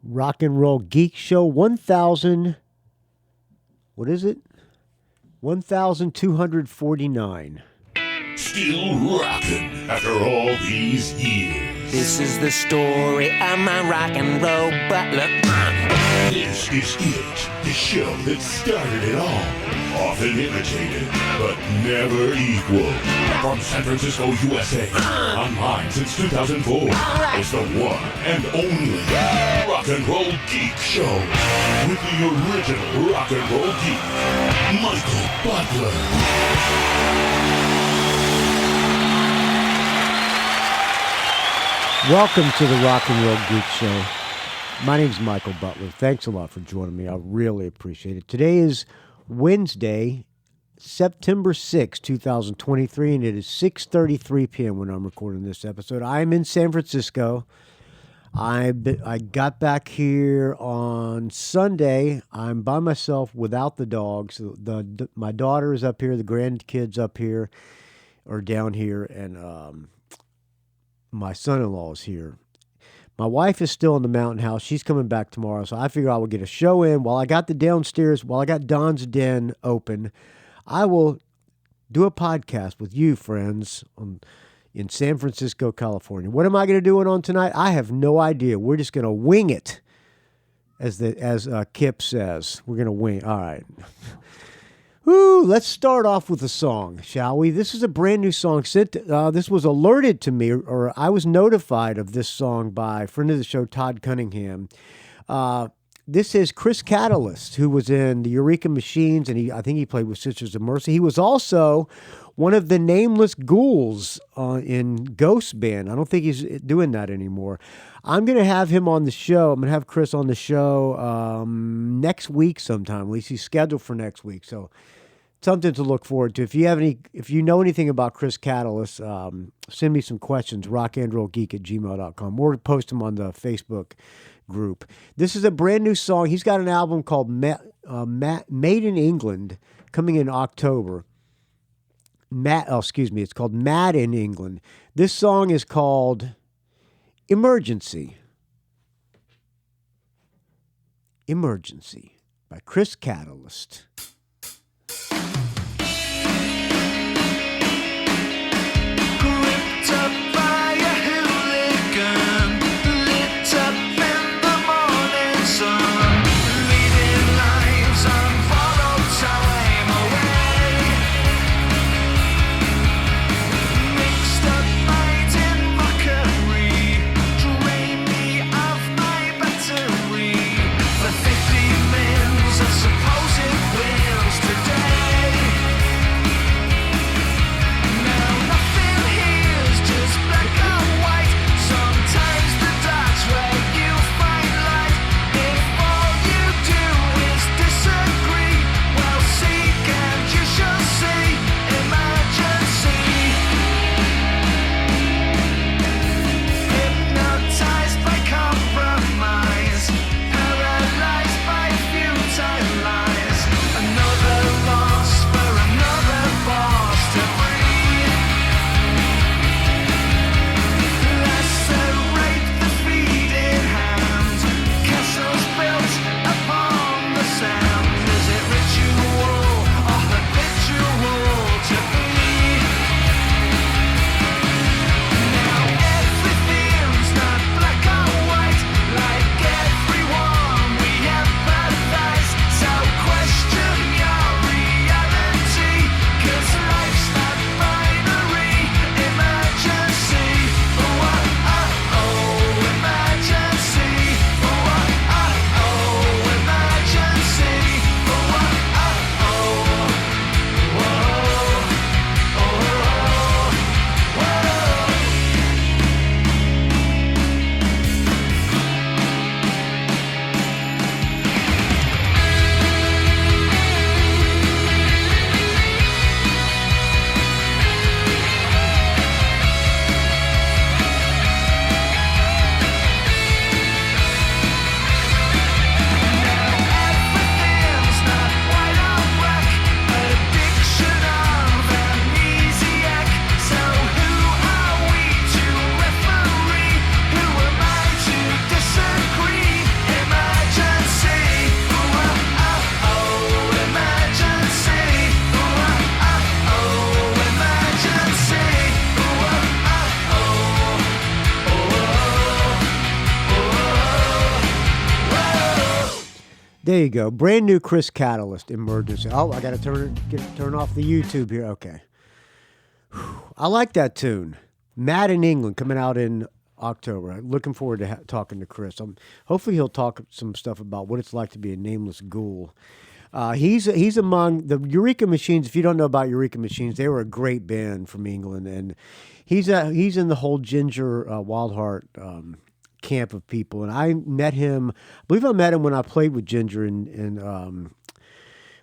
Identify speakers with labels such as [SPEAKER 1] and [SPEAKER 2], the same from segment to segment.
[SPEAKER 1] Rock and Roll Geek Show 1000. What is it? 1249.
[SPEAKER 2] Still rocking after all these years.
[SPEAKER 3] This is the story of my rock and roll butler.
[SPEAKER 2] This is it, the show that started it all. Often imitated, but never equal. From San Francisco, USA. Online since 2004. It's the one and only Rock and Roll Geek Show. With the original Rock and Roll Geek, Michael Butler.
[SPEAKER 1] Welcome to the Rock and Roll Geek Show. My name's Michael Butler. Thanks a lot for joining me. I really appreciate it. Today is Wednesday, September 6, 2023, and it is 6:33 p.m. when I'm recording this episode. I'm in San Francisco. I got back here on Sunday. I'm by myself without the dogs. My daughter is up here. The grandkids up here or down here, and my son-in-law is here. My wife is still in the mountain house. She's coming back tomorrow, so I figure I will get a show in. While I got the downstairs, while I got Don's Den open, I will do a podcast with you, friends, in San Francisco, California. What am I going to do it on tonight? I have no idea. We're just going to wing it, as Kip says. We're going to wing. All right. Woo, let's start off with a song, shall we? This is a brand new song. This was alerted to me, or I was notified of this song by a friend of the show, Todd Cunningham. This is Chris Catalyst, who was in the Eureka Machines, and I think he played with Sisters of Mercy. He was also one of the nameless ghouls in Ghost Band. I don't think he's doing that anymore. I'm going to have him on the show. I'm going to have Chris on the show next week sometime. At least he's scheduled for next week. So something to look forward to. If you know anything about Chris Catalyst, send me some questions, rockandrollgeek@gmail.com, or post them on the Facebook group. This is a brand new song. He's got an album called Made in England coming in October. It's called Mad in England. This song is called Emergency. Emergency by Chris Catalyst.
[SPEAKER 4] Supposed
[SPEAKER 1] There you go. Brand new Chris Catalyst emergency. Oh, I got to turn off the YouTube here. Okay. I like that tune. Mad in England coming out in October. Looking forward to talking to Chris. Hopefully he'll talk some stuff about what it's like to be a nameless ghoul. He's among the Eureka Machines. If you don't know about Eureka Machines, they were a great band from England, and he's in the whole Ginger Wildheart camp of people. And I met him. I believe I met him when I played with Ginger in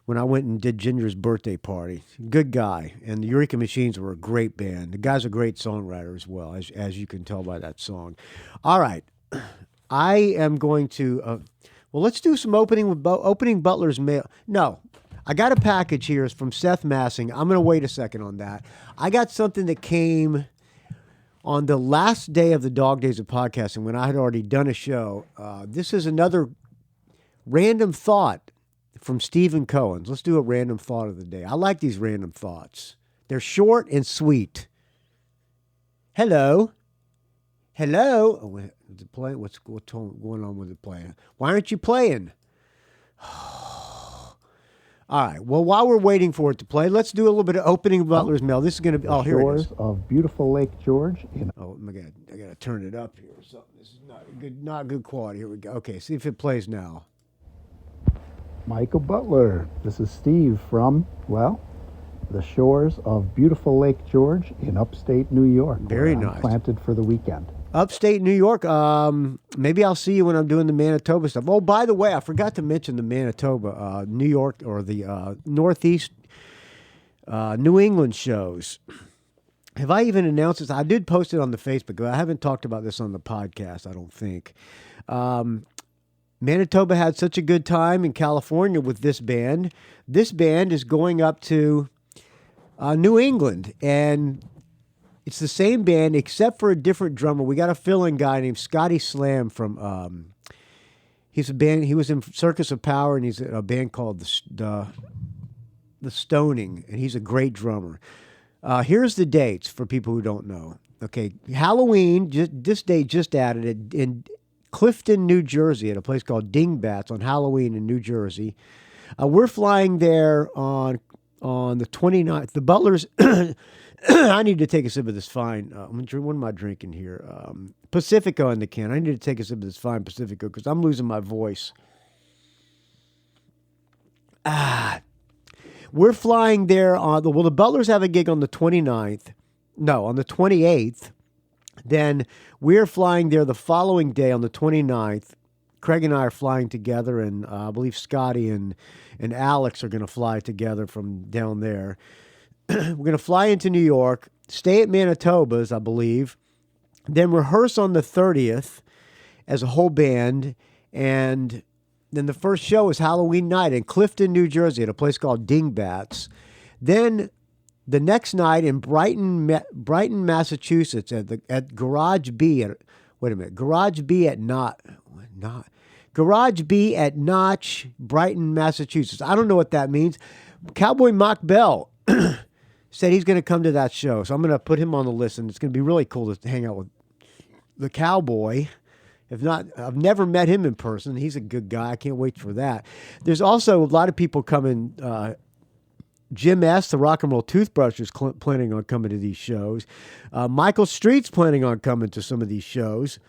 [SPEAKER 1] when I went and did Ginger's birthday party. Good guy. And the Eureka Machines were a great band. The guy's a great songwriter as well, as you can tell by that song. All right. I am going to, well, let's do some opening Butler's mail. No, I got a package here. It's from Seth Massing. I'm going to wait a second on that. I got something that came on the last day of the Dog Days of Podcasting when I had already done a show. This is another random thought from Stephen Cohen's. Let's do a random thought of the day. I like these random thoughts. They're short and sweet. Hello. Hello. Oh, is it playing? What's going on with it playing? Why aren't you playing? All right. Well, while we're waiting for it to play, let's do a little bit of opening Butler's mail. This is going to be, here it is.
[SPEAKER 4] Shores of beautiful Lake George.
[SPEAKER 1] Oh my God. I got to turn it up here or something. This is not good quality. Here we go. Okay. See if it plays now.
[SPEAKER 4] Michael Butler. This is Steve from, the shores of beautiful Lake George in upstate New York.
[SPEAKER 1] Very
[SPEAKER 4] where I'm
[SPEAKER 1] nice.
[SPEAKER 4] Planted for the weekend.
[SPEAKER 1] Upstate New York. Maybe I'll see you when I'm doing the Manitoba stuff. Oh, by the way, I forgot to mention the Manitoba, New York, or the Northeast New England shows. Have I even announced this? I did post it on the Facebook, but I haven't talked about this on the podcast, I don't think. Manitoba had such a good time in California with this band. This band is going up to New England, and it's the same band except for a different drummer. We got a fill-in guy named Scotty Slam from. He was in Circus of Power, and he's in a band called the Stoning, and he's a great drummer. Here's the dates for people who don't know. Okay, Halloween. This date just added it in Clifton, New Jersey, at a place called Dingbats on Halloween in New Jersey. We're flying there on the 29th. The Butlers. I need to take a sip of this fine. What am I drinking here? Pacifico in the can. I need to take a sip of this fine Pacifico because I'm losing my voice. We're flying there on the Butlers have a gig on the 29th. No, on the 28th. Then we're flying there the following day on the 29th. Craig and I are flying together, and I believe Scotty and Alex are going to fly together from down there. We're going to fly into New York, stay at Manitoba's, I believe, then rehearse on the 30th as a whole band, and then the first show is Halloween night in Clifton, New Jersey, at a place called Dingbats. Then the next night in Brighton, Massachusetts, at Garage B. Garage B at Notch, Brighton, Massachusetts. I don't know what that means. Cowboy Mock Bell said he's going to come to that show, so I'm going to put him on the list, and it's going to be really cool to hang out with the Cowboy. If not, I've never met him in person. He's a good guy. I can't wait for that. There's also a lot of people coming. Jim S., the Rock and Roll Toothbrush, is planning on coming to these shows. Michael Street's planning on coming to some of these shows.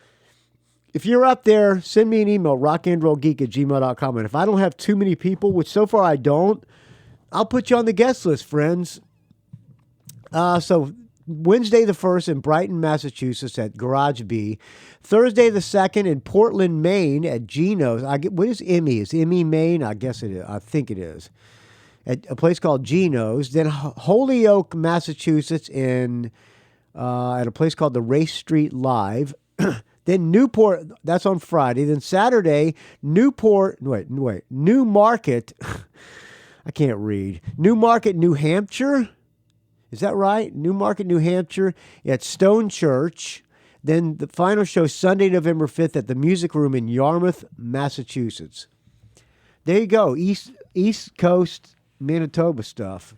[SPEAKER 1] If you're up there, send me an email, rockandrollgeek@gmail.com. And if I don't have too many people, which so far I don't, I'll put you on the guest list, friends. So Wednesday the 1st in Brighton, Massachusetts at Garage B. Thursday the 2nd in Portland, Maine at Geno's. What is Emmy? Is Emmy Maine? I guess it is. I think it is. At a place called Geno's. Then Holyoke, Massachusetts at a place called the Race Street Live. Then Newport, that's on Friday. Then Saturday, New Market. I can't read. New Market, New Hampshire. Is that right? New Market, New Hampshire at Stone Church. Then the final show Sunday, November 5th at the Music Room in Yarmouth, Massachusetts. There you go. East Coast Manitoba stuff.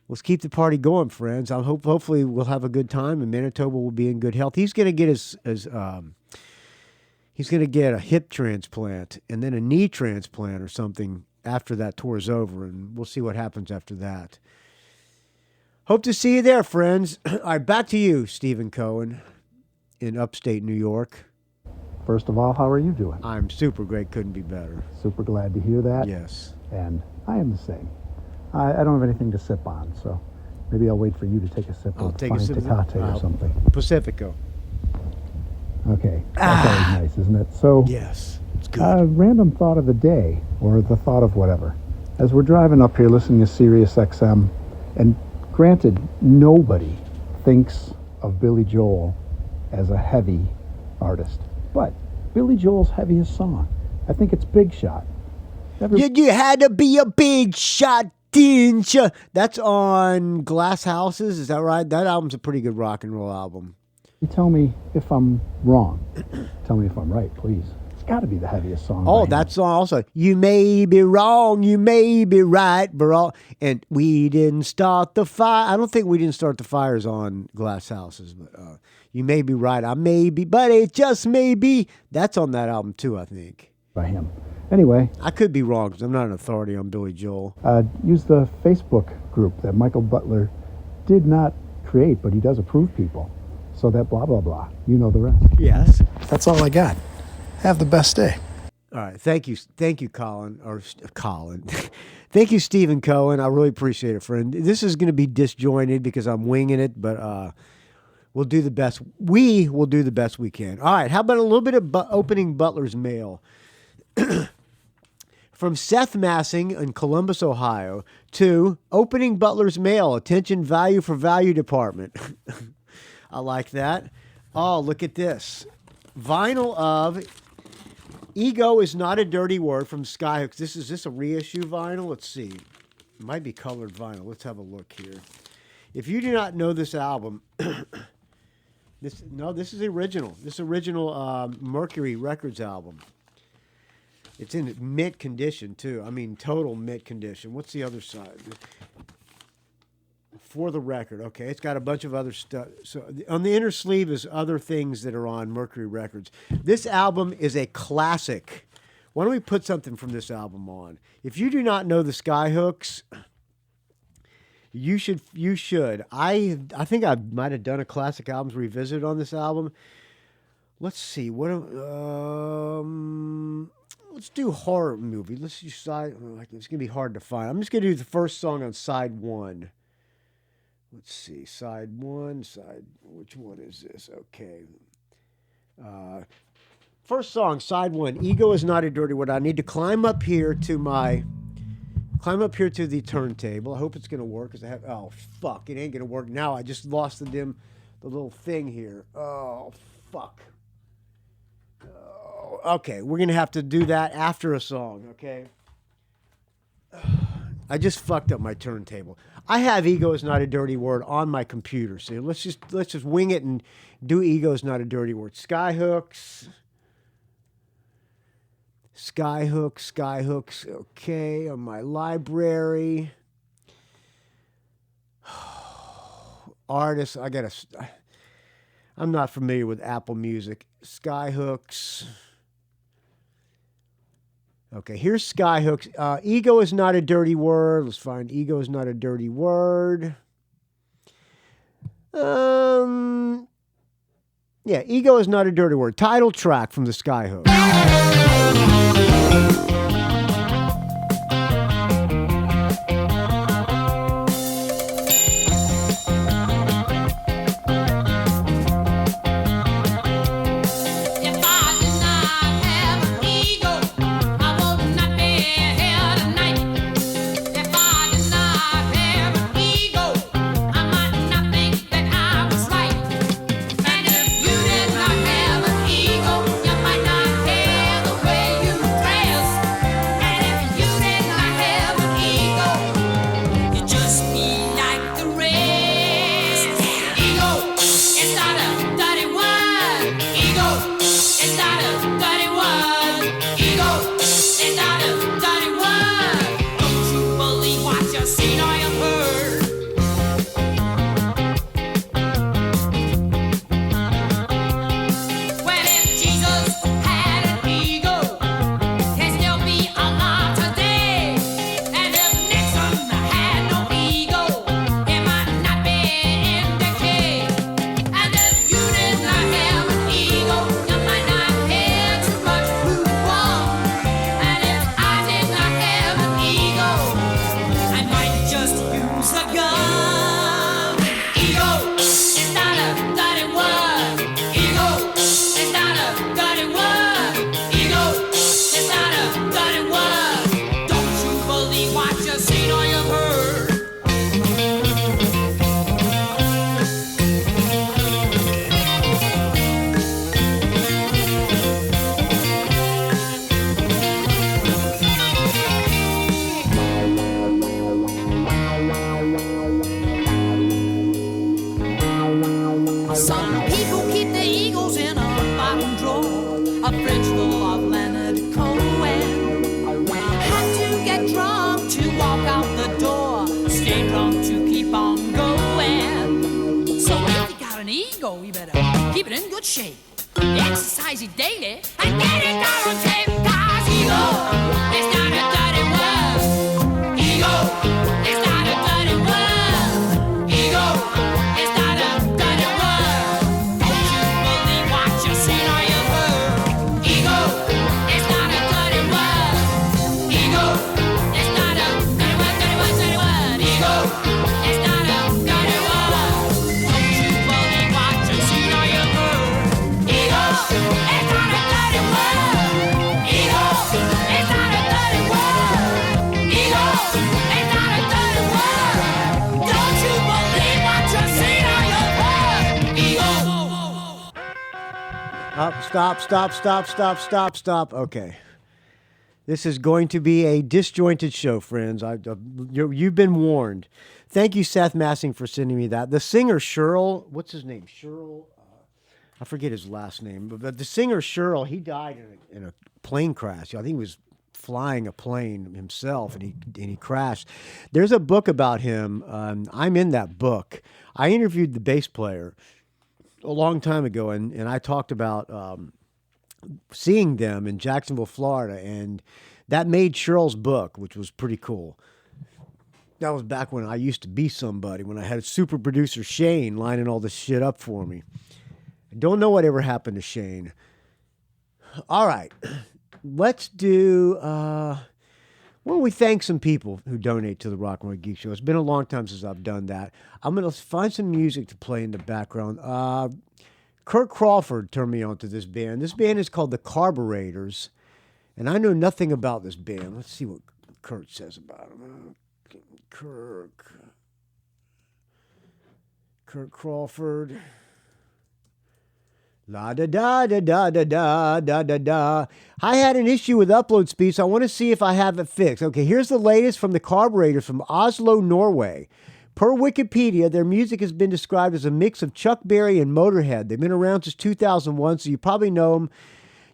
[SPEAKER 1] Let's keep the party going, friends. Hopefully we'll have a good time, and Manitoba will be in good health. He's going to get he's going to get a hip transplant and then a knee transplant or something after that tour is over, and we'll see what happens after that. Hope to see you there, friends. All right, back to you, Stephen Cohen, in upstate New York.
[SPEAKER 4] First of all, how are you doing?
[SPEAKER 1] I'm super great. Couldn't be better.
[SPEAKER 4] Super glad to hear that.
[SPEAKER 1] Yes.
[SPEAKER 4] And I am the same. I don't have anything to sip on, so maybe I'll wait for you to take a sip
[SPEAKER 1] I'll
[SPEAKER 4] of
[SPEAKER 1] take
[SPEAKER 4] fine
[SPEAKER 1] a sip
[SPEAKER 4] Tecate or something.
[SPEAKER 1] Pacifico.
[SPEAKER 4] Okay. That's always nice, isn't it? So,
[SPEAKER 1] Yes, it's good.
[SPEAKER 4] random thought of the day, or the thought of whatever. As we're driving up here listening to Sirius XM, and granted, nobody thinks of Billy Joel as a heavy artist. But Billy Joel's heaviest song, I think it's Big Shot.
[SPEAKER 1] You had to be a big shot, didn't you? That's on Glass Houses, is that right? That album's a pretty good rock and roll album.
[SPEAKER 4] You tell me if I'm wrong. Tell me if I'm right, please. It's got to be the heaviest song.
[SPEAKER 1] Oh, that song also. You may be wrong, you may be right, and we didn't start the fire. I don't think we didn't start the fires on Glass Houses, but you may be right, I may be, but it just may be. That's on that album too, I think.
[SPEAKER 4] By him. Anyway.
[SPEAKER 1] I could be wrong because I'm not an authority on Billy Joel.
[SPEAKER 4] Use the Facebook group that Michael Butler did not create, but he does approve people. So that blah, blah, blah. You know the rest.
[SPEAKER 1] Yes.
[SPEAKER 4] That's all I got. Have the best day.
[SPEAKER 1] All right. Thank you, Colin. Thank you, Stephen Cohen. I really appreciate it, friend. This is going to be disjointed because I'm winging it, but we'll do the best. We will do the best we can. All right. How about a little bit of opening Butler's mail? From Seth Massing in Columbus, Ohio, to opening Butler's mail. Attention, value for value department. I like that. Oh, look at this. Vinyl of Ego is Not a Dirty Word from Skyhooks. Is this a reissue vinyl? Let's see. It might be colored vinyl. Let's have a look here. If you do not know this album, this is the original. This original Mercury Records album. It's in mint condition, too. I mean, total mint condition. What's the other side? For the record. Okay, it's got a bunch of other stuff. So on the inner sleeve is other things that are on Mercury Records. This album is a classic. Why don't we put something from this album on? If you do not know the Skyhooks, you should. I think I might have done a classic albums revisited on this album. Let's see. Let's do horror movie. Let's do side. It's gonna be hard to find. I'm just gonna do the first song on side one. Let's see, side one. Which one is this? Okay. First song, side one. Ego is Not a Dirty Word. I need to climb up here to the turntable. I hope it's gonna work because I have. Oh fuck! It ain't gonna work now. I just lost the little thing here. Oh fuck. Okay, we're going to have to do that after a song, okay? I just fucked up my turntable. I have Ego is Not a Dirty Word on my computer, so let's just wing it and do Ego is Not a Dirty Word. Skyhooks, okay, on my library. Artists, I'm not familiar with Apple Music. Skyhooks. Okay, here's Skyhooks. Ego is Not a Dirty Word. Let's find Ego is Not a Dirty Word. Yeah, Ego is Not a Dirty Word. Title track from the Skyhooks.
[SPEAKER 5] fridge full of Leonard Cohen. Had to get drunk to walk out the door. Stay drunk to keep on going. So if you got an ego, you better keep it in good shape. Exercise it daily and get it down on tape. 'Cause ego is not a dirty word. Ego is not a dirty word. Ego is not a dirty word. Don't you believe what you seen or you heard? Ego is not a dirty word. Ego is not a dirty word, dirty word, dirty word. Ego is not a dirty word. Don't you believe what you seen or you heard? Ego is not a dirty word. Ego is not a dirty word. Ego is not a dirty word. Don't you believe what you seen or you heard? Ego.
[SPEAKER 1] Stop. Okay. This is going to be a disjointed show, friends. You've been warned. Thank you, Seth Massing, for sending me that. The singer, Schall, what's his name? Schall? I forget his last name. But the singer, Schall, he died in a plane crash. I think he was flying a plane himself, and he crashed. There's a book about him. I'm in that book. I interviewed the bass player a long time ago, and I talked about seeing them in Jacksonville, Florida, and that made Schall's book, which was pretty cool. That was back when I used to be somebody, when I had super producer Shane lining all this shit up for me. I don't know whatever happened to Shane. All right, let's do... why don't we thank some people who donate to the Rock and Roll Geek Show? It's been a long time since I've done that. I'm going to find some music to play in the background. Kirk Crawford turned me on to this band. This band is called the Carburetors, and I know nothing about this band. Let's see what Kirk says about them. Kirk Crawford. La da da da da da da da da da. I had an issue with upload speed, so I want to see if I have it fixed. Okay, here's the latest from the Carburetors from Oslo, Norway. Per Wikipedia, their music has been described as a mix of Chuck Berry and Motorhead. They've been around since 2001, so you probably know them.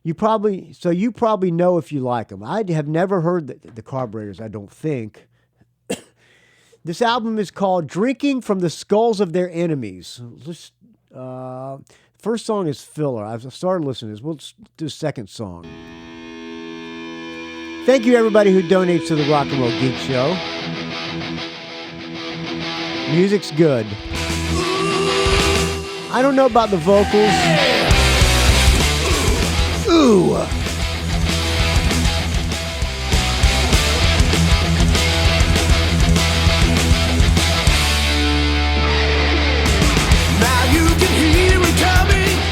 [SPEAKER 1] You probably know if you like them. I have never heard the Carburetors, I don't think. This album is called Drinking from the Skulls of Their Enemies. First song is filler. I've started listening to this. We'll do the second song. Thank you, everybody who donates to the Rock and Roll Geek Show. Music's good. I don't know about the vocals. Ooh.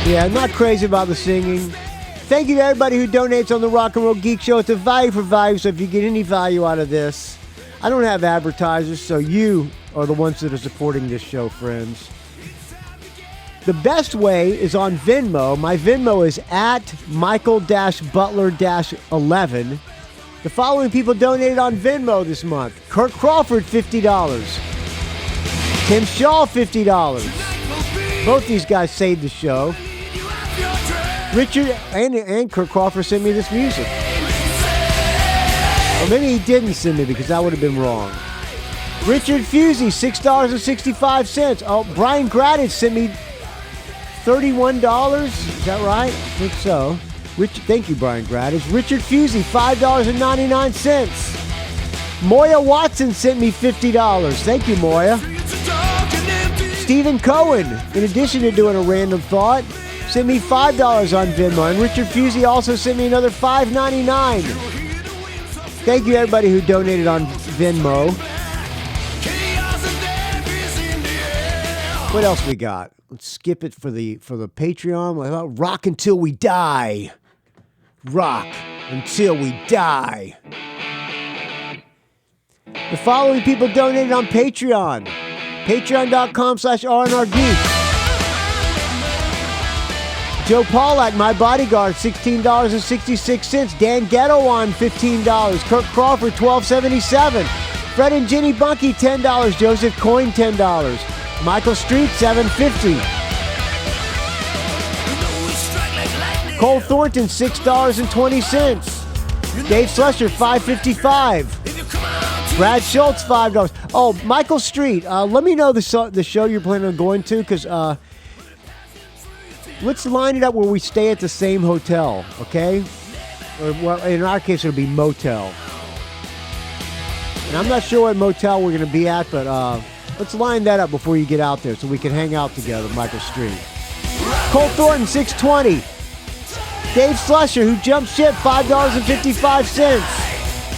[SPEAKER 1] Yeah, I'm not crazy about the singing. Thank you to everybody who donates on the Rock and Roll Geek Show. It's a value for value, so if you get any value out of this, I don't have advertisers, so you are the ones that are supporting this show, friends. The best way is on Venmo. My Venmo is at Michael-Butler-11. The following people donated on Venmo this month. Kirk Crawford, $50. Tim Schall, $50. Both these guys saved the show. Richard and Kirk Crawford sent me this music. Or maybe he didn't send me because that would have been wrong. Richard Fusey, $6.65. Oh, Brian Grattidge sent me $31. Is that right? I think so. Thank you, Brian Grattidge. Richard Fusey, $5.99. Moya Watson sent me $50. Thank you, Moya. Stephen Cohen, in addition to doing a random thought, sent me $5 on Venmo. And Richard Fusey also sent me another $5.99. Thank you, everybody who donated on Venmo. What else we got? Let's skip it for the Patreon. Rock until we die. Rock until we die. The following people donated on Patreon. Patreon.com/RNRGeek. Joe Pawlak, my bodyguard, $16.66. Dan Gerawan, $15. Kirk Crawford, $12.77. Fred and Ginny Bunke, $10. Joseph Coyne, $10. Michael Street, $7.50. Cole Thornton, $6.20. Dave Slusher, $5.55. Brad Schultz, $5. Oh, Michael Street, let me know the show you're planning on going to, because let's line it up where we stay at the same hotel, okay? Or, well, in our case, it'll be motel. And I'm not sure what motel we're going to be at, but let's line that up before you get out there so we can hang out together, Michael Street. Cole Thornton, $6.20. Dave Slusher, who jumped ship, $5.55.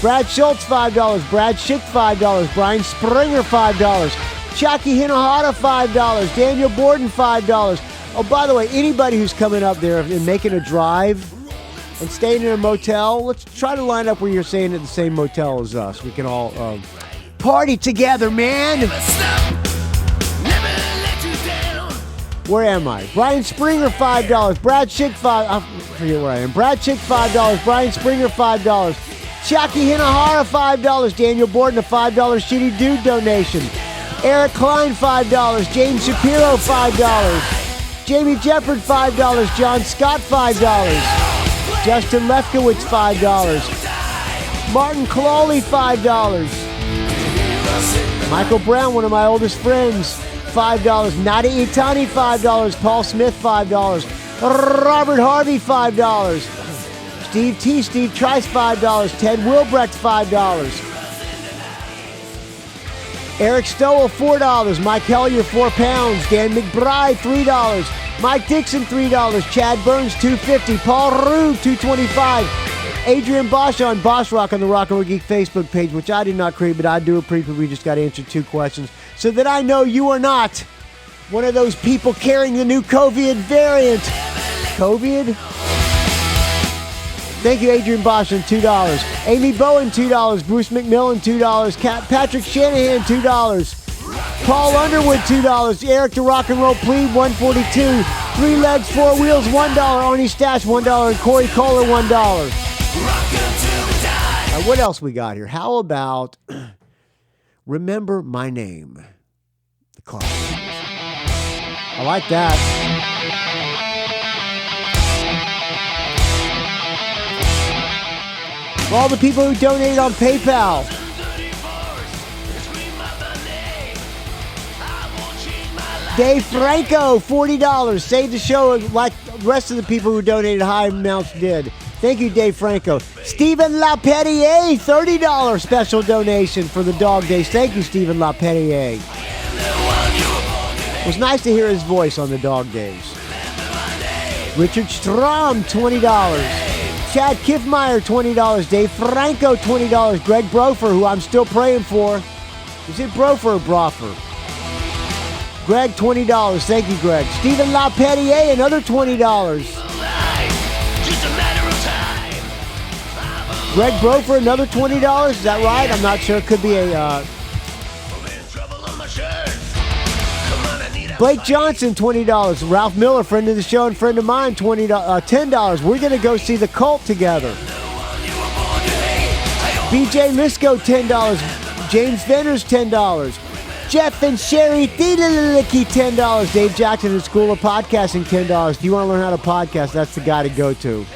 [SPEAKER 1] Brad Schultz, $5. Brad Shick, $5. Brian Springer, $5. Chiaki Hinohara, $5. Daniel Borden, $5. Oh, by the way, anybody who's coming up there and making a drive and staying in a motel, let's try to line up where you're staying at the same motel as us. We can all party together, man. Where am I? Brian Springer, $5. Brad Shick, I forget where I am. Brad Shick, $5. Brian Springer, $5. Chiaki Hinohara, $5. Daniel Borden, a $5 Shitty Dude donation. Erik Klein, $5. James Shapiro, $5. Jamie Jefford, $5. John Scott, $5. Justin Lefkowitz, $5. Martin Clawley, $5. Michael Brown, one of my oldest friends, $5. Nadi Itani, $5. Paul Smith, $5. Robert Harvey, $5. Steve Trice, $5. Ted Wilbrecht, $5. Eric Stowell, $4. Mike Hellier, £4. Dan McBride, $3. Mike Dixon, $3. Chad Burns, $2.50. Paul Rue, $2.25. Adrian Bosch on Bosch Rock on the Rock and Roll Geek Facebook page, which I did not create, but I do appreciate. We just got to answer 2 questions so that I know you are not one of those people carrying the new COVID variant. COVID? Thank you, Adrian Bosch, on $2. Amy Bowen, $2. Bruce McMillan, $2. Patrick Shanahan, $2. Paul Underwood, $2. Eric the Rock and Roll Plebe, $1.42. 3 Legs, 4 Wheels, $1. Arnie Stash, $1. And Corey Kohler, $1. What else we got here? How about Remember My Name? The Carbureters. I like that. For all the people who donated on PayPal. Dave Franco, $40. Saved the show like the rest of the people who donated high amounts did. Thank you, Dave Franco. Stephen LaPerriere, $30 special donation for the Dog Days. Thank you, Stephen LaPerriere. It was nice to hear his voice on the Dog Days. Richard Strom, $20. Chad Kiffmeyer, $20. Dave Franco, $20. Greg Brofer, who I'm still praying for. Is it Brofer or Brofer? Greg, $20. Thank you, Greg. Stephen LaPerriere, another $20. Greg Brofer, another $20. Is that right? I'm not sure. It could be a... Blake Johnson, $20. Ralph Miller, friend of the show and friend of mine, $10. We're going to go see The Cult together. BJ Lisco, $10. James Venners, $10. Jeff and Sherry Thiedelicky, $10. Dave Jackson at School of Podcasting, $10. If you want to learn how to podcast, that's the guy to go to.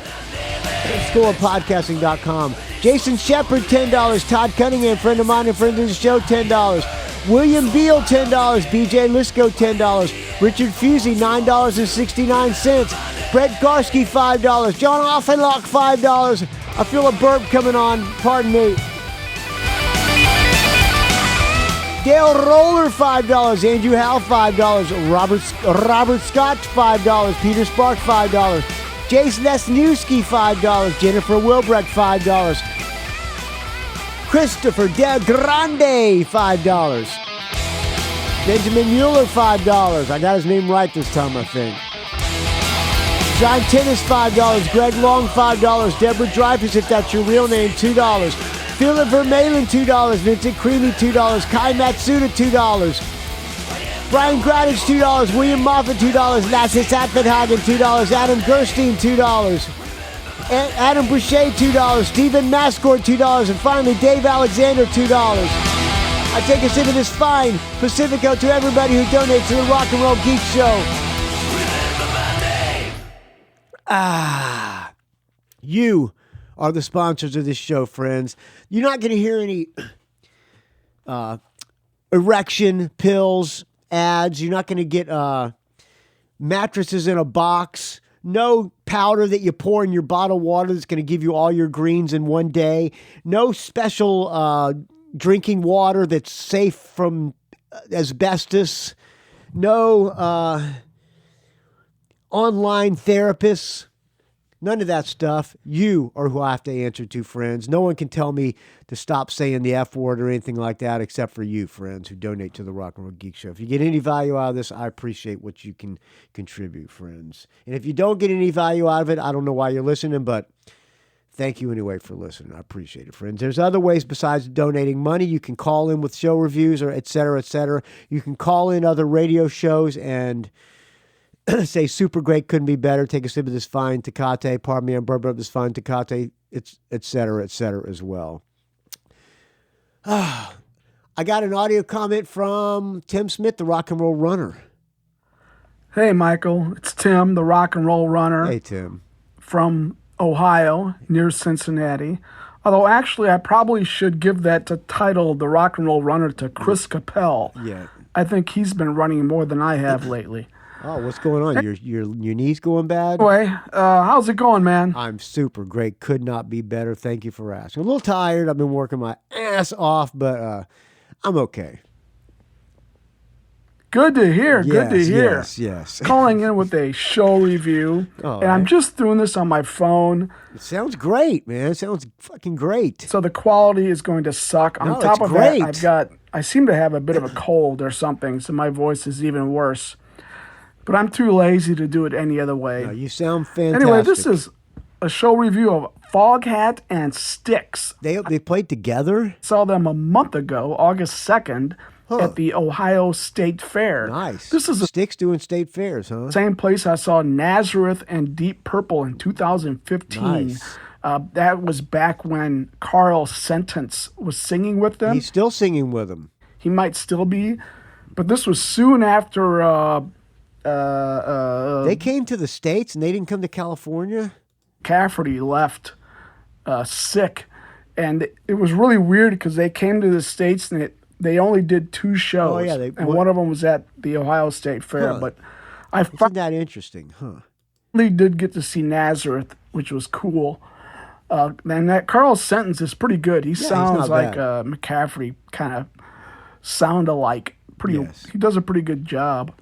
[SPEAKER 1] SchoolofPodcasting.com. Jason Shepard, $10. Todd Cunningham, friend of mine and friend of the show, $10. William Beal, $10. BJ Lisco, $10. Richard Fusey, $9.69. Brett Garsky, $5. John Offenlock, $5. I feel a burp coming on. Pardon me. Dale Roller, $5. Andrew Howe, $5. Robert Scott, $5. Peter Spark, $5. Jason Lesniewski, $5. Jennifer Wilbrecht, $5. Christopher Del Grande, $5. Benjamin Mueller, $5. I got his name right this time, I think. John Tennis, $5. Greg Long, $5. Deborah Dreyfus, if that's your real name, $2. Philip Vermeulen, $2. Vincent Creamy, $2. Kai Matsuda, $2. Brian Grattidge, $2. William Moffat, $2. Lassis Attenhagen, $2. Adam Gerstein, $2. Adam Boucher, $2. Stephen Mascord, $2. And finally, Dave Alexander, $2. I take a sip of this fine Pacifico to everybody who donates to the Rock and Roll Geek Show. You are the sponsors of this show, friends. You're not going to hear any erection pills ads. You're not going to get mattresses in a box. No powder that you pour in your bottled water that's going to give you all your greens in one day. No special drinking water that's safe from asbestos. No online therapists. None of that stuff. You are who I have to answer to, friends. No one can tell me to stop saying the F word or anything like that except for you, friends, who donate to the Rock and Roll Geek Show. If you get any value out of this, I appreciate what you can contribute, friends. And if you don't get any value out of it, I don't know why you're listening, but thank you anyway for listening. I appreciate it, friends. There's other ways besides donating money. You can call in with show reviews or et cetera, et cetera. You can call in other radio shows and say super great, couldn't be better, take a sip of this fine Tecate, pardon me, I'm bourbon up this fine Tecate, et cetera as well. I got an audio comment from Tim Smith, the Rock and Roll Runner.
[SPEAKER 6] Hey, Michael, it's Tim, the Rock and Roll Runner.
[SPEAKER 1] Hey, Tim.
[SPEAKER 6] From Ohio, near Cincinnati. Although, actually, I probably should give that title, the Rock and Roll Runner, to Chris Capel.
[SPEAKER 1] Yeah.
[SPEAKER 6] I think he's been running more than I have lately.
[SPEAKER 1] Oh, what's going on? Your knees going bad?
[SPEAKER 6] Anyway, how's it going, man?
[SPEAKER 1] I'm super great. Could not be better. Thank you for asking. A little tired. I've been working my ass off, but I'm okay.
[SPEAKER 6] Good to hear. Good to hear.
[SPEAKER 1] Yes.
[SPEAKER 6] Calling in with a show review.
[SPEAKER 1] All
[SPEAKER 6] and I'm just doing this on my phone.
[SPEAKER 1] It sounds great, man. It sounds fucking great.
[SPEAKER 6] So the quality is going to suck. On top of that, I seem to have a bit of a cold or something, so my voice is even worse. But I'm too lazy to do it any other way.
[SPEAKER 1] No, you sound fantastic.
[SPEAKER 6] Anyway, this is a show review of Foghat and Styx.
[SPEAKER 1] They played together?
[SPEAKER 6] Saw them a month ago, August 2nd, at the Ohio State Fair.
[SPEAKER 1] Nice.
[SPEAKER 6] This is
[SPEAKER 1] Styx doing state fairs, huh?
[SPEAKER 6] Same place I saw Nazareth and Deep Purple in 2015.
[SPEAKER 1] Nice.
[SPEAKER 6] That was back when Carl Sentence was singing with them.
[SPEAKER 1] He's still singing with them.
[SPEAKER 6] He might still be, but this was soon after...
[SPEAKER 1] they came to the States and they didn't come to California?
[SPEAKER 6] Cafferty left sick. And it was really weird because they came to the States and they only did 2 shows.
[SPEAKER 1] Oh, yeah.
[SPEAKER 6] And one of them was at the Ohio State Fair.
[SPEAKER 1] Huh.
[SPEAKER 6] But
[SPEAKER 1] Isn't that interesting, huh?
[SPEAKER 6] finally did get to see Nazareth, which was cool. And that Carl Sentence is pretty good. He sounds like McCaffrey kind of sound alike.
[SPEAKER 1] Yes.
[SPEAKER 6] He does a pretty good job.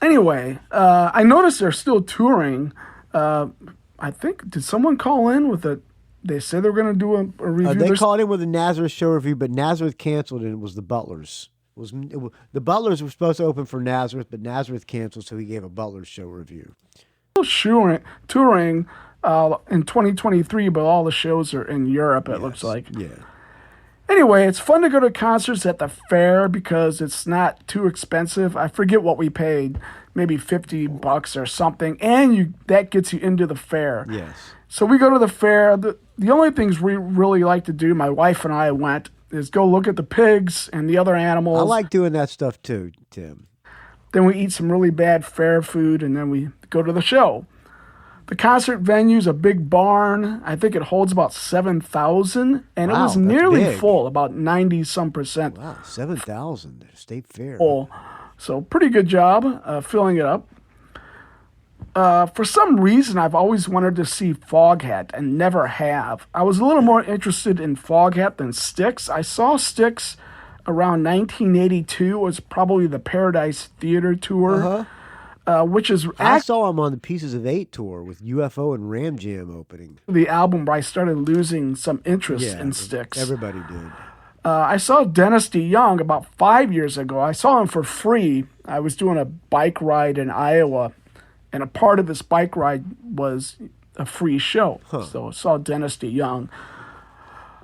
[SPEAKER 6] Anyway, I noticed they're still touring. I think, did someone call in with a... They said they were going to do a review.
[SPEAKER 1] They called in with a Nazareth show review, but Nazareth canceled and it was the Butlers. The Butlers were supposed to open for Nazareth, but Nazareth canceled, so he gave a Butlers show review.
[SPEAKER 6] Still touring in 2023, but all the shows are in Europe, it looks like.
[SPEAKER 1] Yeah.
[SPEAKER 6] Anyway, it's fun to go to concerts at the fair because it's not too expensive. I forget what we paid, maybe $50 or something, and that gets you into the fair.
[SPEAKER 1] Yes.
[SPEAKER 6] So we go to the fair. The only things we really like to do, my wife and I went, is go look at the pigs and the other animals.
[SPEAKER 1] I like doing that stuff too, Tim.
[SPEAKER 6] Then we eat some really bad fair food, and then we go to the show. The concert venue's a big barn. I think it holds about 7,000, and it was nearly
[SPEAKER 1] big.
[SPEAKER 6] full, about 90-some%.
[SPEAKER 1] Wow, 7,000 at a state fair.
[SPEAKER 6] Full. So pretty good job filling it up. For some reason, I've always wanted to see Foghat and never have. I was a little more interested in Foghat than Styx. I saw Styx around 1982. It was probably the Paradise Theater tour. Which is...
[SPEAKER 1] I saw him on the Pieces of 8 tour with UFO and Ram Jam opening.
[SPEAKER 6] The album where I started losing some interest in Styx.
[SPEAKER 1] Everybody did.
[SPEAKER 6] I saw Dennis DeYoung about 5 years ago. I saw him for free. I was doing a bike ride in Iowa, and a part of this bike ride was a free show. So I saw Dennis DeYoung.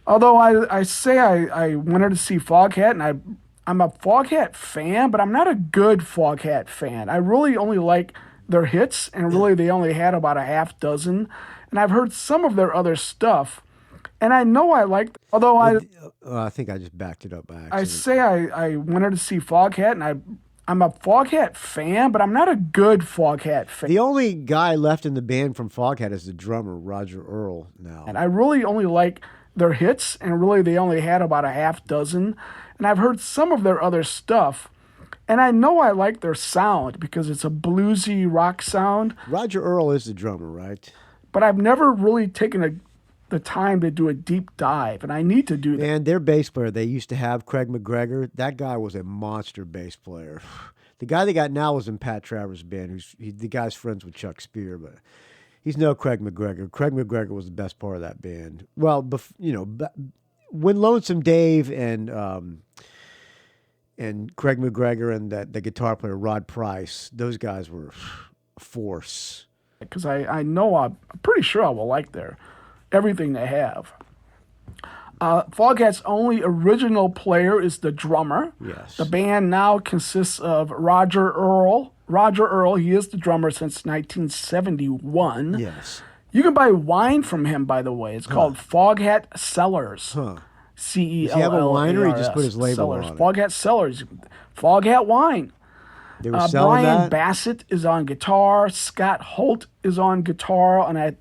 [SPEAKER 6] Although I say I wanted to see Foghat, and I'm a Foghat fan, but I'm not a good Foghat fan. I really only like their hits, and really they only had about a half dozen. And I've heard some of their other stuff, and I know I like. Although
[SPEAKER 1] I think I just backed it up by accident.
[SPEAKER 6] I say I wanted to see Foghat, and I'm a Foghat fan, but I'm not a good Foghat fan.
[SPEAKER 1] The only guy left in the band from Foghat is the drummer, Roger Earl, now.
[SPEAKER 6] And I really only like their hits, and really they only had about a half dozen. And I've heard some of their other stuff, and I know I like their sound because it's a bluesy rock sound.
[SPEAKER 1] Roger Earl is the drummer, right?
[SPEAKER 6] But I've never really taken the time to do a deep dive, and I need to do that.
[SPEAKER 1] And their bass player, they used to have Craig McGregor. That guy was a monster bass player. The guy they got now was in Pat Travers' band. The guy's friends with Chuck Spear, but he's no Craig McGregor. Craig McGregor was the best part of that band. Well, when Lonesome Dave and Craig McGregor and the guitar player Rod Price, those guys were a force.
[SPEAKER 6] Because I know I'm pretty sure I will like everything they have. Foghat's only original player is the drummer.
[SPEAKER 1] Yes.
[SPEAKER 6] The band now consists of Roger Earl. Roger Earl, he is the drummer since 1971.
[SPEAKER 1] Yes.
[SPEAKER 6] You can buy wine from him, by the way. It's called Foghat Cellars.
[SPEAKER 1] Huh.
[SPEAKER 6] C-E-L-L-A-R-S.
[SPEAKER 1] Does he have a winery? He just put his label
[SPEAKER 6] Cellars.
[SPEAKER 1] on it.
[SPEAKER 6] Foghat Cellars. Foghat wine.
[SPEAKER 1] They were selling
[SPEAKER 6] Brian
[SPEAKER 1] that?
[SPEAKER 6] Bassett is on guitar. Scott Holt is on guitar, and I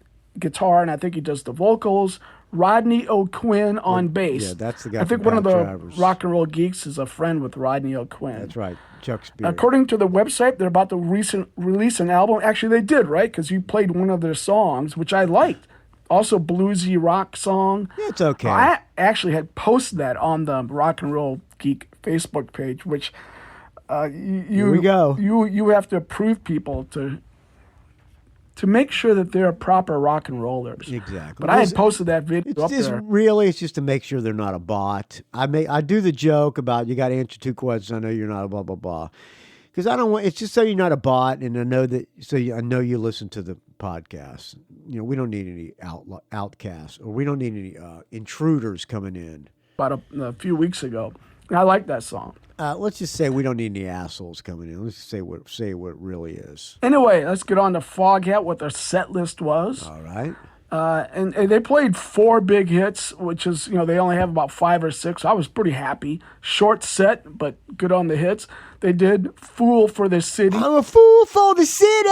[SPEAKER 6] think he does the vocals. Rodney O'Quinn on bass.
[SPEAKER 1] Yeah, that's the guy
[SPEAKER 6] I think
[SPEAKER 1] from
[SPEAKER 6] one of
[SPEAKER 1] Pat
[SPEAKER 6] the
[SPEAKER 1] Travers.
[SPEAKER 6] rock and roll geeks is a friend with Rodney O'Quinn.
[SPEAKER 1] That's right. Chuck Spear.
[SPEAKER 6] According to the website, they're about to release an album. Actually, they did, right? Because you played one of their songs, which I liked. Also, bluesy rock song.
[SPEAKER 1] Yeah, it's okay.
[SPEAKER 6] I actually had posted that on the Rock and Roll Geek Facebook page, which
[SPEAKER 1] Here we go.
[SPEAKER 6] You have to approve people to make sure that they're proper rock and rollers.
[SPEAKER 1] Exactly.
[SPEAKER 6] But I had posted that video up
[SPEAKER 1] It's
[SPEAKER 6] there.
[SPEAKER 1] it's just to make sure they're not a bot. I do the joke about you got to answer 2 questions. I know you're not a blah blah blah, because I don't want. It's just so you're not a bot, and I know that. I know you listen to the podcast. We don't need any outcasts, or we don't need any intruders coming in.
[SPEAKER 6] About a few weeks ago. And I like that song.
[SPEAKER 1] Let's just say we don't need any assholes coming in. Let's just say what it really is.
[SPEAKER 6] Anyway, let's get on to Foghat, what their set list was.
[SPEAKER 1] All right.
[SPEAKER 6] And they played 4 big hits, which is, they only have about 5 or 6. So I was pretty happy. Short set, but good on the hits. They did Fool for the City.
[SPEAKER 1] I'm a fool for the city.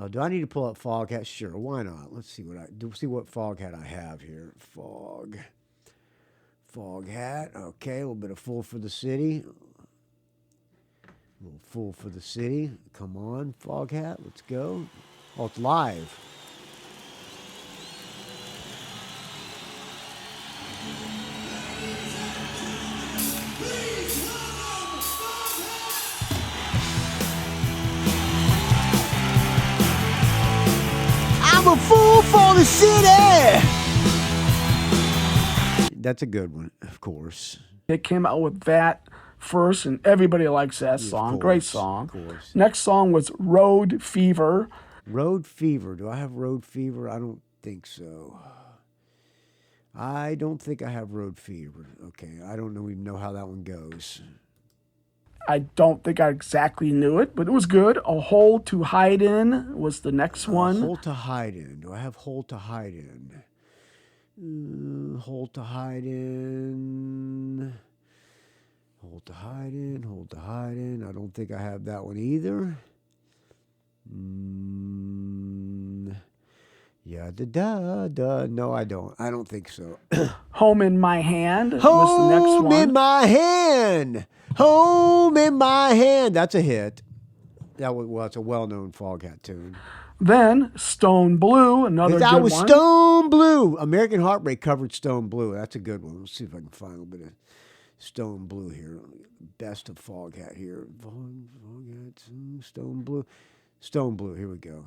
[SPEAKER 1] Oh, do I need to pull up Foghat? Sure, why not? Let's see what Foghat I have here. Foghat. Okay, a little bit of Fool for the City. A little Fool for the City. Come on, Foghat. Let's go. Oh, it's live. I'm a fool for the city. That's a good one, of course.
[SPEAKER 6] They came out with that first, and everybody likes that song.
[SPEAKER 1] course,
[SPEAKER 6] Great song.
[SPEAKER 1] of course.
[SPEAKER 6] Next song was Road Fever.
[SPEAKER 1] Road Fever. Do I have Road Fever? I don't think so. I don't think I have Road Fever. Okay, I don't even know how that one goes.
[SPEAKER 6] I don't think I exactly knew it, but it was good. A Hole to Hide In was the next one.
[SPEAKER 1] Hole to Hide In. Do I have Hole to Hide In? Hole to Hide In. Hole to Hide In. Hole to Hide In. I don't think I have that one either. Yeah, da. No, I don't. I don't think so.
[SPEAKER 6] Home in My Hand was the
[SPEAKER 1] Home
[SPEAKER 6] next one.
[SPEAKER 1] in my hand. Home in my hand. That's a hit. It's a well-known Foghat tune.
[SPEAKER 6] Then Stone Blue, another
[SPEAKER 1] That
[SPEAKER 6] good
[SPEAKER 1] was
[SPEAKER 6] one.
[SPEAKER 1] Stone Blue. American Heartbreak covered Stone Blue. That's a good one. Let's see if I can find a little bit of Stone Blue here. Best of Foghat here. Foghat, Stone Blue. Stone Blue. Here we go.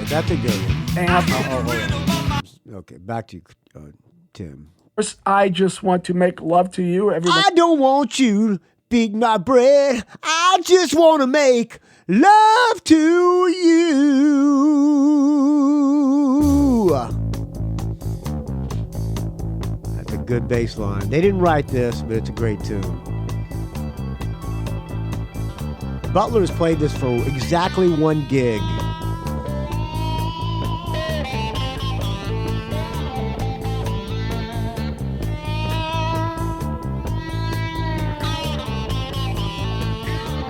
[SPEAKER 1] That's a good one.
[SPEAKER 6] And
[SPEAKER 1] Okay, back to you, Tim.
[SPEAKER 6] first, I Just Want to Make Love to You. Everybody,
[SPEAKER 1] I don't want you to beat my bread. I just want to make love to you. That's a good bass line. They didn't write this, but it's a great tune. Butler has played this for exactly one gig.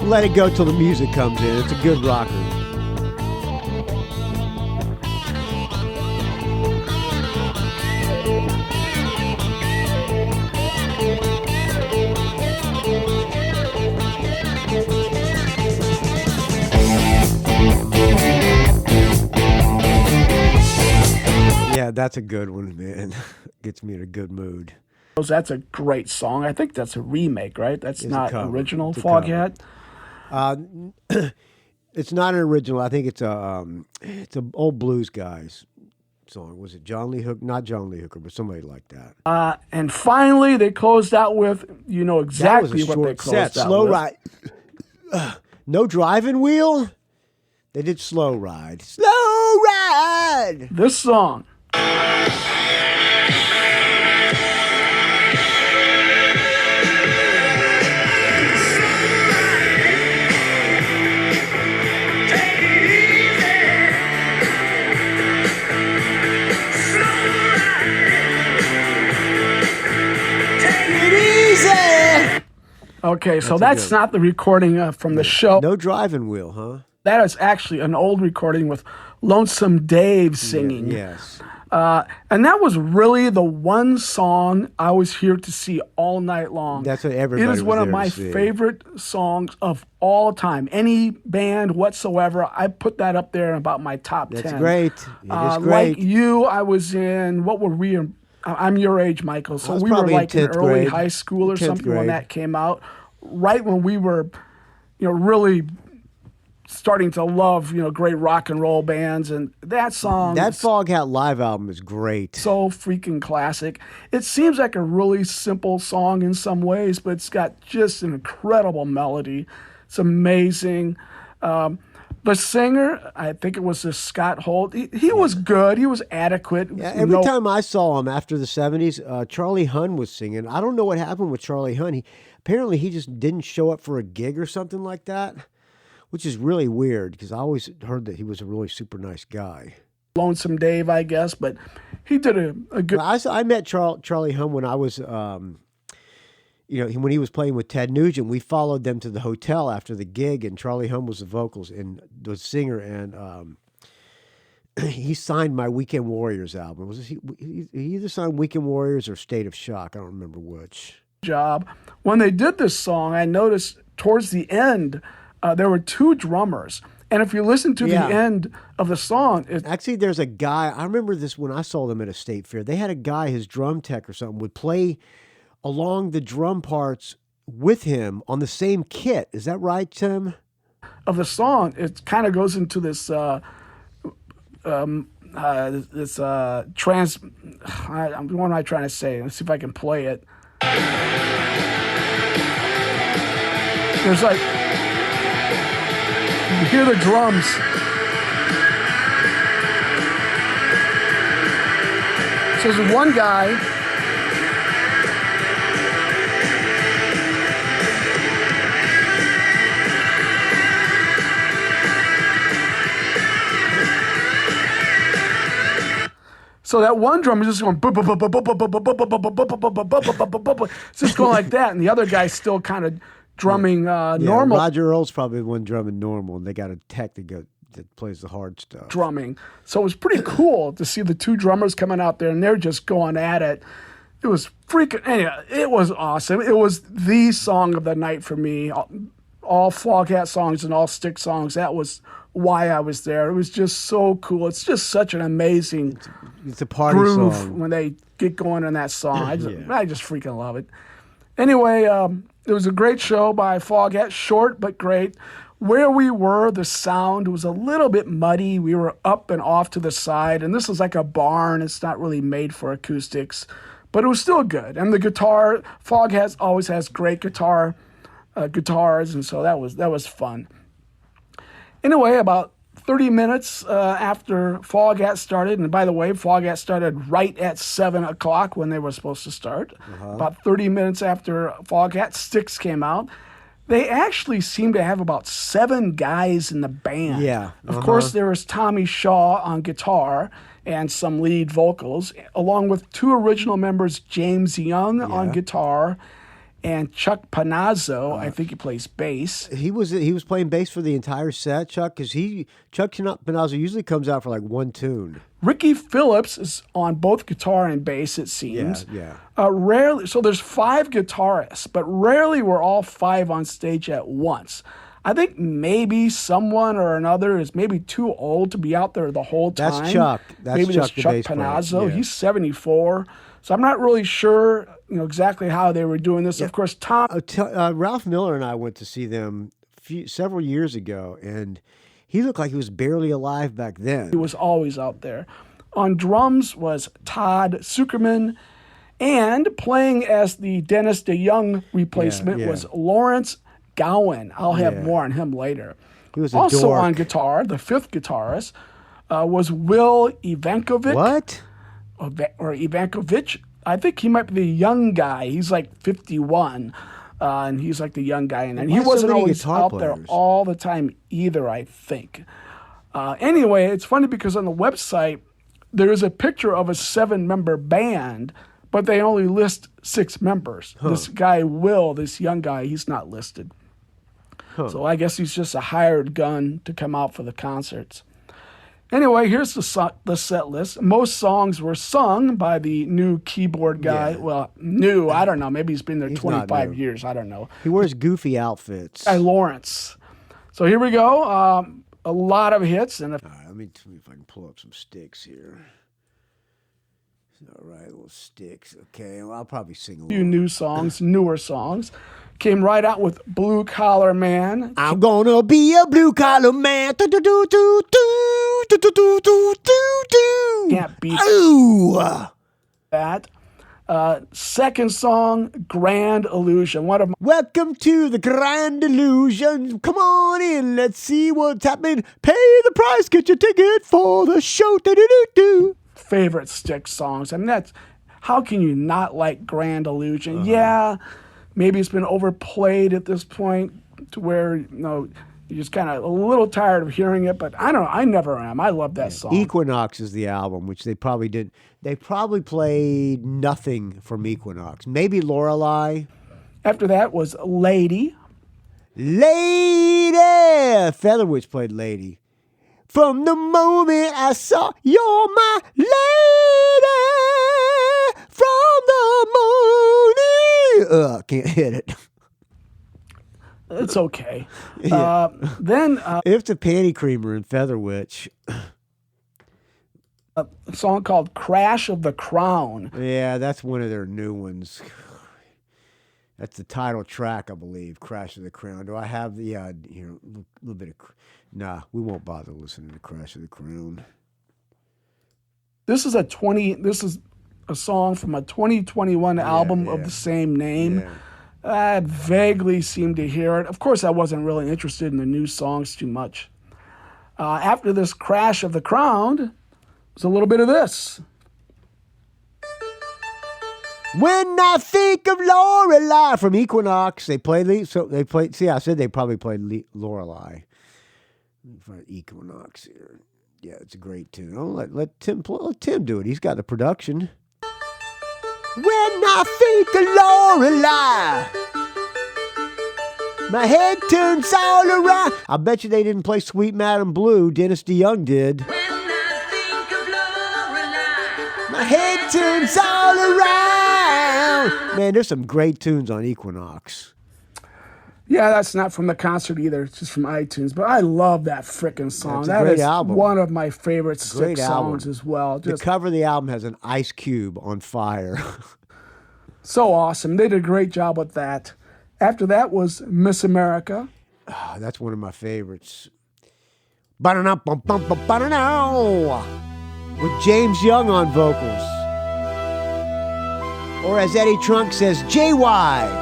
[SPEAKER 1] Let it go till the music comes in. It's a good rocker. Yeah, that's a good one, man. Gets me in a good mood.
[SPEAKER 6] That's a great song. I think that's a remake, right? That's not original
[SPEAKER 1] It's a
[SPEAKER 6] Foghat.
[SPEAKER 1] It's not an original. I think it's a old blues guys song. Was it John Lee Hooker? Not John Lee Hooker, but somebody like that.
[SPEAKER 6] And finally, they closed out with, you know exactly
[SPEAKER 1] that was a
[SPEAKER 6] what
[SPEAKER 1] short
[SPEAKER 6] they closed
[SPEAKER 1] set.
[SPEAKER 6] out
[SPEAKER 1] Slow
[SPEAKER 6] with.
[SPEAKER 1] ride. No driving wheel. They did slow ride. Slow ride.
[SPEAKER 6] This song. Okay, so that's not the recording from the show.
[SPEAKER 1] No driving wheel, huh?
[SPEAKER 6] That is actually an old recording with Lonesome Dave singing.
[SPEAKER 1] Yes.
[SPEAKER 6] And that was really the one song I was here to see all night long.
[SPEAKER 1] That's what everybody
[SPEAKER 6] It is one
[SPEAKER 1] was
[SPEAKER 6] of
[SPEAKER 1] there
[SPEAKER 6] my
[SPEAKER 1] to see.
[SPEAKER 6] favorite songs of all time. Any band whatsoever, I put that up there in about my top 10.
[SPEAKER 1] That's great. It is great.
[SPEAKER 6] Like you, I was in, what were we in? I'm your age, Michael. So
[SPEAKER 1] was
[SPEAKER 6] we were
[SPEAKER 1] probably in
[SPEAKER 6] like in
[SPEAKER 1] 10th
[SPEAKER 6] early
[SPEAKER 1] grade.
[SPEAKER 6] high school or
[SPEAKER 1] 10th
[SPEAKER 6] something when
[SPEAKER 1] grade.
[SPEAKER 6] that came out. Right when we were, really starting to love, great rock and roll bands. And that song,
[SPEAKER 1] That Foghat live album is great.
[SPEAKER 6] so freaking classic. It seems like a really simple song in some ways, but it's got just an incredible melody. It's amazing. The singer, I think it was this Scott Holt. He was good. He was adequate.
[SPEAKER 1] Yeah, every time I saw him after the 70s, Charlie Hunn was singing. I don't know what happened with Charlie Hunn. Apparently he just didn't show up for a gig or something like that, which is really weird because I always heard that he was a really super nice guy.
[SPEAKER 6] Lonesome Dave, I guess, but he did a good...
[SPEAKER 1] I met Charlie Hunn when I was, when he was playing with Ted Nugent. We followed them to the hotel after the gig, and Charlie Hunn was the vocals and the singer, and he signed my Weekend Warriors album. He either signed Weekend Warriors or State of Shock? I don't remember which.
[SPEAKER 6] Job. When they did this song, I noticed towards the end, there were two drummers. And if you listen to the end of the song...
[SPEAKER 1] Actually, there's a guy, I remember this when I saw them at a state fair. They had a guy, his drum tech or something, would play along the drum parts with him on the same kit. Is that right, Tim?
[SPEAKER 6] Of the song, it kind of goes into this what am I trying to say? Let's see if I can play it. There's like, you hear the drums. So there's one guy. So that one drum is just going, it's just going like that, and the other guy's still kind of drumming normal.
[SPEAKER 1] Roger Earl's probably the one drumming normal, and they got a tech that plays the hard stuff.
[SPEAKER 6] Drumming. So it was pretty cool to see the two drummers coming out there, and they're just going at it. It was freaking, anyway, it was awesome. It was the song of the night for me. All Foghat songs and all Styx songs. That was why I was there. It was just so cool. It's just such an amazing
[SPEAKER 1] it's a party
[SPEAKER 6] groove
[SPEAKER 1] song.
[SPEAKER 6] when they get going in that song. I just freaking love it. Anyway, it was a great show by Foghat, short but great. Where we were, the sound was a little bit muddy. We were up and off to the side, and this is like a barn. It's not really made for acoustics, but it was still good. And the guitar, Foghat always has great guitars, and so that was fun. Anyway, about 30 minutes after Foghat started, and by the way, Foghat started right at 7 o'clock when they were supposed to start. About 30 minutes after Foghat, Styx came out. They actually seem to have about 7 guys in the band.
[SPEAKER 1] Yeah,
[SPEAKER 6] Of course, there was Tommy Shaw on guitar and some lead vocals, along with 2 original members, James Young on guitar and Chuck Panazzo. I think he plays bass.
[SPEAKER 1] He was playing bass for the entire set, Chuck, because Chuck Panazzo usually comes out for like one tune.
[SPEAKER 6] Ricky Phillips is on both guitar and bass, it seems.
[SPEAKER 1] Yeah.
[SPEAKER 6] Rarely, so there's 5 guitarists, but rarely were all 5 on stage at once. I think maybe someone or another is maybe too old to be out there the whole time.
[SPEAKER 1] That's Chuck.
[SPEAKER 6] Maybe
[SPEAKER 1] Chuck, the
[SPEAKER 6] Chuck
[SPEAKER 1] bass player.
[SPEAKER 6] Panazzo.
[SPEAKER 1] Yeah.
[SPEAKER 6] He's 74. So I'm not really sure, exactly how they were doing this. Of course,
[SPEAKER 1] Ralph Miller and I went to see them several years ago, and he looked like he was barely alive back then.
[SPEAKER 6] He was always out there. On drums was Todd Zuckerman, and playing as the Dennis DeYoung replacement was Lawrence Gowan. I'll have more on him later.
[SPEAKER 1] He was
[SPEAKER 6] also
[SPEAKER 1] dork.
[SPEAKER 6] on guitar, the 5th guitarist, was Will Ivankovic.
[SPEAKER 1] What?
[SPEAKER 6] Or Ivankovic. I think he might be the young guy. He's like 51, and he's like the young guy. And he
[SPEAKER 1] Why so
[SPEAKER 6] wasn't
[SPEAKER 1] many
[SPEAKER 6] always
[SPEAKER 1] guitar
[SPEAKER 6] out there
[SPEAKER 1] players?
[SPEAKER 6] all the time either, I think. Anyway, it's funny because on the website, there is a picture of a 7-member band, but they only list 6 members. This guy, Will, this young guy, he's not listed. So I guess he's just a hired gun to come out for the concerts. Anyway, here's the set list. Most songs were sung by the new keyboard guy.
[SPEAKER 1] Yeah.
[SPEAKER 6] Well, new, I don't know. Maybe he's been there
[SPEAKER 1] He's not
[SPEAKER 6] 25
[SPEAKER 1] new.
[SPEAKER 6] years. I don't know.
[SPEAKER 1] He wears goofy outfits.
[SPEAKER 6] Guy Lawrence. So here we go. A lot of hits. And
[SPEAKER 1] All right, let me see if I can pull up some Styx here. All right, little Styx. Okay, well, I'll probably sing a
[SPEAKER 6] few
[SPEAKER 1] little.
[SPEAKER 6] new songs, newer songs. Came right out with Blue Collar Man.
[SPEAKER 1] I'm gonna be a blue collar man. Do, do, do, do, do, do, do, do, do, do, do.
[SPEAKER 6] Can't beat
[SPEAKER 1] Ooh.
[SPEAKER 6] that. Second song, Grand Illusion. One of my
[SPEAKER 1] Welcome to the Grand Illusion. Come on in, let's see what's happening. Pay the price, get your ticket for the show. Do, do, do, do.
[SPEAKER 6] favorite Styx songs. I mean, that's how can you not like Grand Illusion? Yeah, maybe it's been overplayed at this point to where you're just kind of a little tired of hearing it. But I don't know. I never am. I love that song.
[SPEAKER 1] Equinox is the album, which they probably did. They probably played nothing from Equinox. Maybe Lorelei.
[SPEAKER 6] After that was Lady.
[SPEAKER 1] Lady! Featherwitch played Lady. From the moment I saw you're my lady, from the morning. Can't hit it.
[SPEAKER 6] It's okay.
[SPEAKER 1] Yeah.
[SPEAKER 6] Then
[SPEAKER 1] If the Panty Creamer and Featherwitch.
[SPEAKER 6] a song called Crash of the Crown.
[SPEAKER 1] Yeah, that's one of their new ones. That's the title track, I believe, Crash of the Crown. Do I have the, a little bit of... Nah, we won't bother listening to Crash of the Crown.
[SPEAKER 6] This is a song from a 2021 album of
[SPEAKER 1] yeah.
[SPEAKER 6] the same name.
[SPEAKER 1] Yeah.
[SPEAKER 6] I vaguely seem to hear it. Of course, I wasn't really interested in the new songs too much. After this Crash of the Crown, was a little bit of this.
[SPEAKER 1] When I think of Lorelei from Equinox, they played. See, I said they probably played Lorelei. Let me find Equinox here. Yeah, it's a great tune. Oh, let Tim do it. He's got the production. When I think of Lorelei, my head turns all around. I bet you they didn't play Sweet Madam Blue. Dennis DeYoung did.
[SPEAKER 5] When I think of Lorelei,
[SPEAKER 1] My head turns all around. Man, there's some great tunes on Equinox.
[SPEAKER 6] Yeah, that's not from the concert either. It's just from iTunes. But I love that frickin' song.
[SPEAKER 1] That's a
[SPEAKER 6] That
[SPEAKER 1] great
[SPEAKER 6] is
[SPEAKER 1] album.
[SPEAKER 6] one of my favorite
[SPEAKER 1] Great
[SPEAKER 6] Styx
[SPEAKER 1] album.
[SPEAKER 6] songs as well.
[SPEAKER 1] The
[SPEAKER 6] Just
[SPEAKER 1] cover of the album has an ice cube on fire.
[SPEAKER 6] so awesome. They did a great job with that. After that was Miss America.
[SPEAKER 1] Oh, that's one of my favorites. Ba-da-dum-bum-bum-ba-da-now. With James Young on vocals. Or as Eddie Trunk says, JY.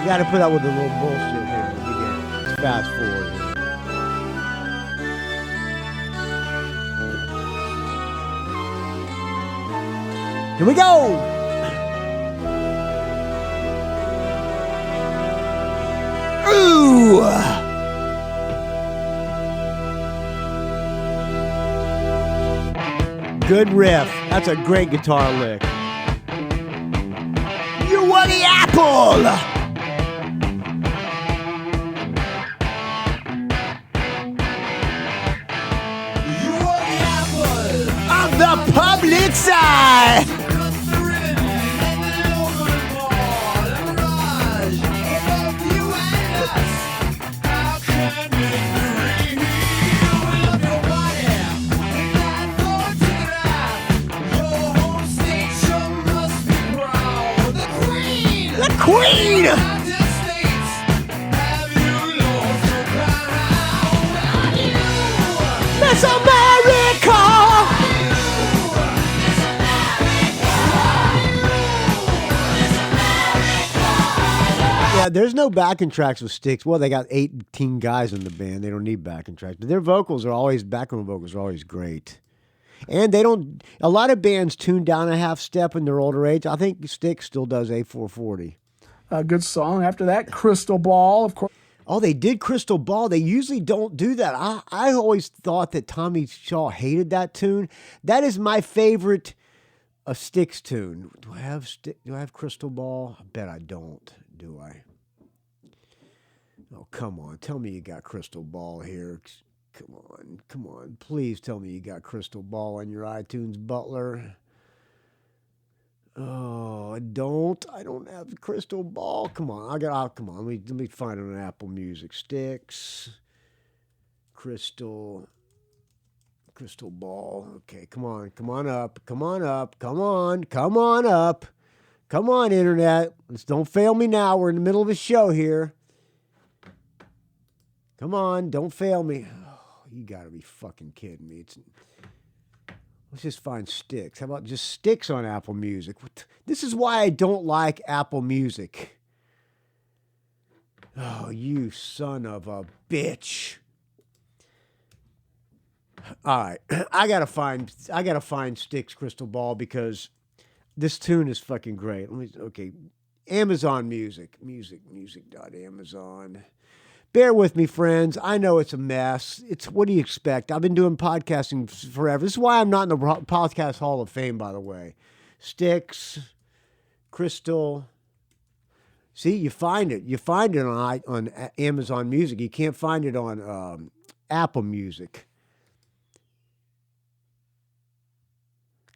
[SPEAKER 1] You gotta put up with a little bullshit here. You get it. It's fast forward here. Here we go! Ooh! Good riff. That's a great guitar lick. You want the apple! You want the apple of the public side! Queen! That's America! Yeah, there's no backing tracks with Styx. Well, they got 18 guys in the band. They don't need backing tracks. But their background vocals are always great. And they don't, a lot of bands tune down a half step in their older age. I think Styx still does A440.
[SPEAKER 6] A good song. After that, Crystal Ball, of course.
[SPEAKER 1] Oh, they did Crystal Ball. They usually don't do that. I always thought that Tommy Schall hated that tune. That is my favorite Styx tune. Do I have Crystal Ball? I bet I don't. Do I? Oh, come on. Tell me you got Crystal Ball here. Come on. Please tell me you got Crystal Ball on your iTunes, Butler. Oh, I don't have Crystal Ball. Come on, come on. Let me find it on Apple Music. Styx, Crystal Ball. Okay, come on up. Come on, Internet. Don't fail me now. We're in the middle of a show here. Come on, don't fail me. Oh, you gotta be fucking kidding me. Let's just find Styx. How about just Styx on Apple Music? This is why I don't like Apple Music. Oh, you son of a bitch. All right. I gotta find Styx Crystal Ball because this tune is fucking great. Okay. Amazon Music. Music.amazon. Bear with me, friends. I know it's a mess. What do you expect? I've been doing podcasting forever. This is why I'm not in the Podcast Hall of Fame, by the way. Styx, Crystal. See, you find it. You find it on Amazon Music. You can't find it on Apple Music.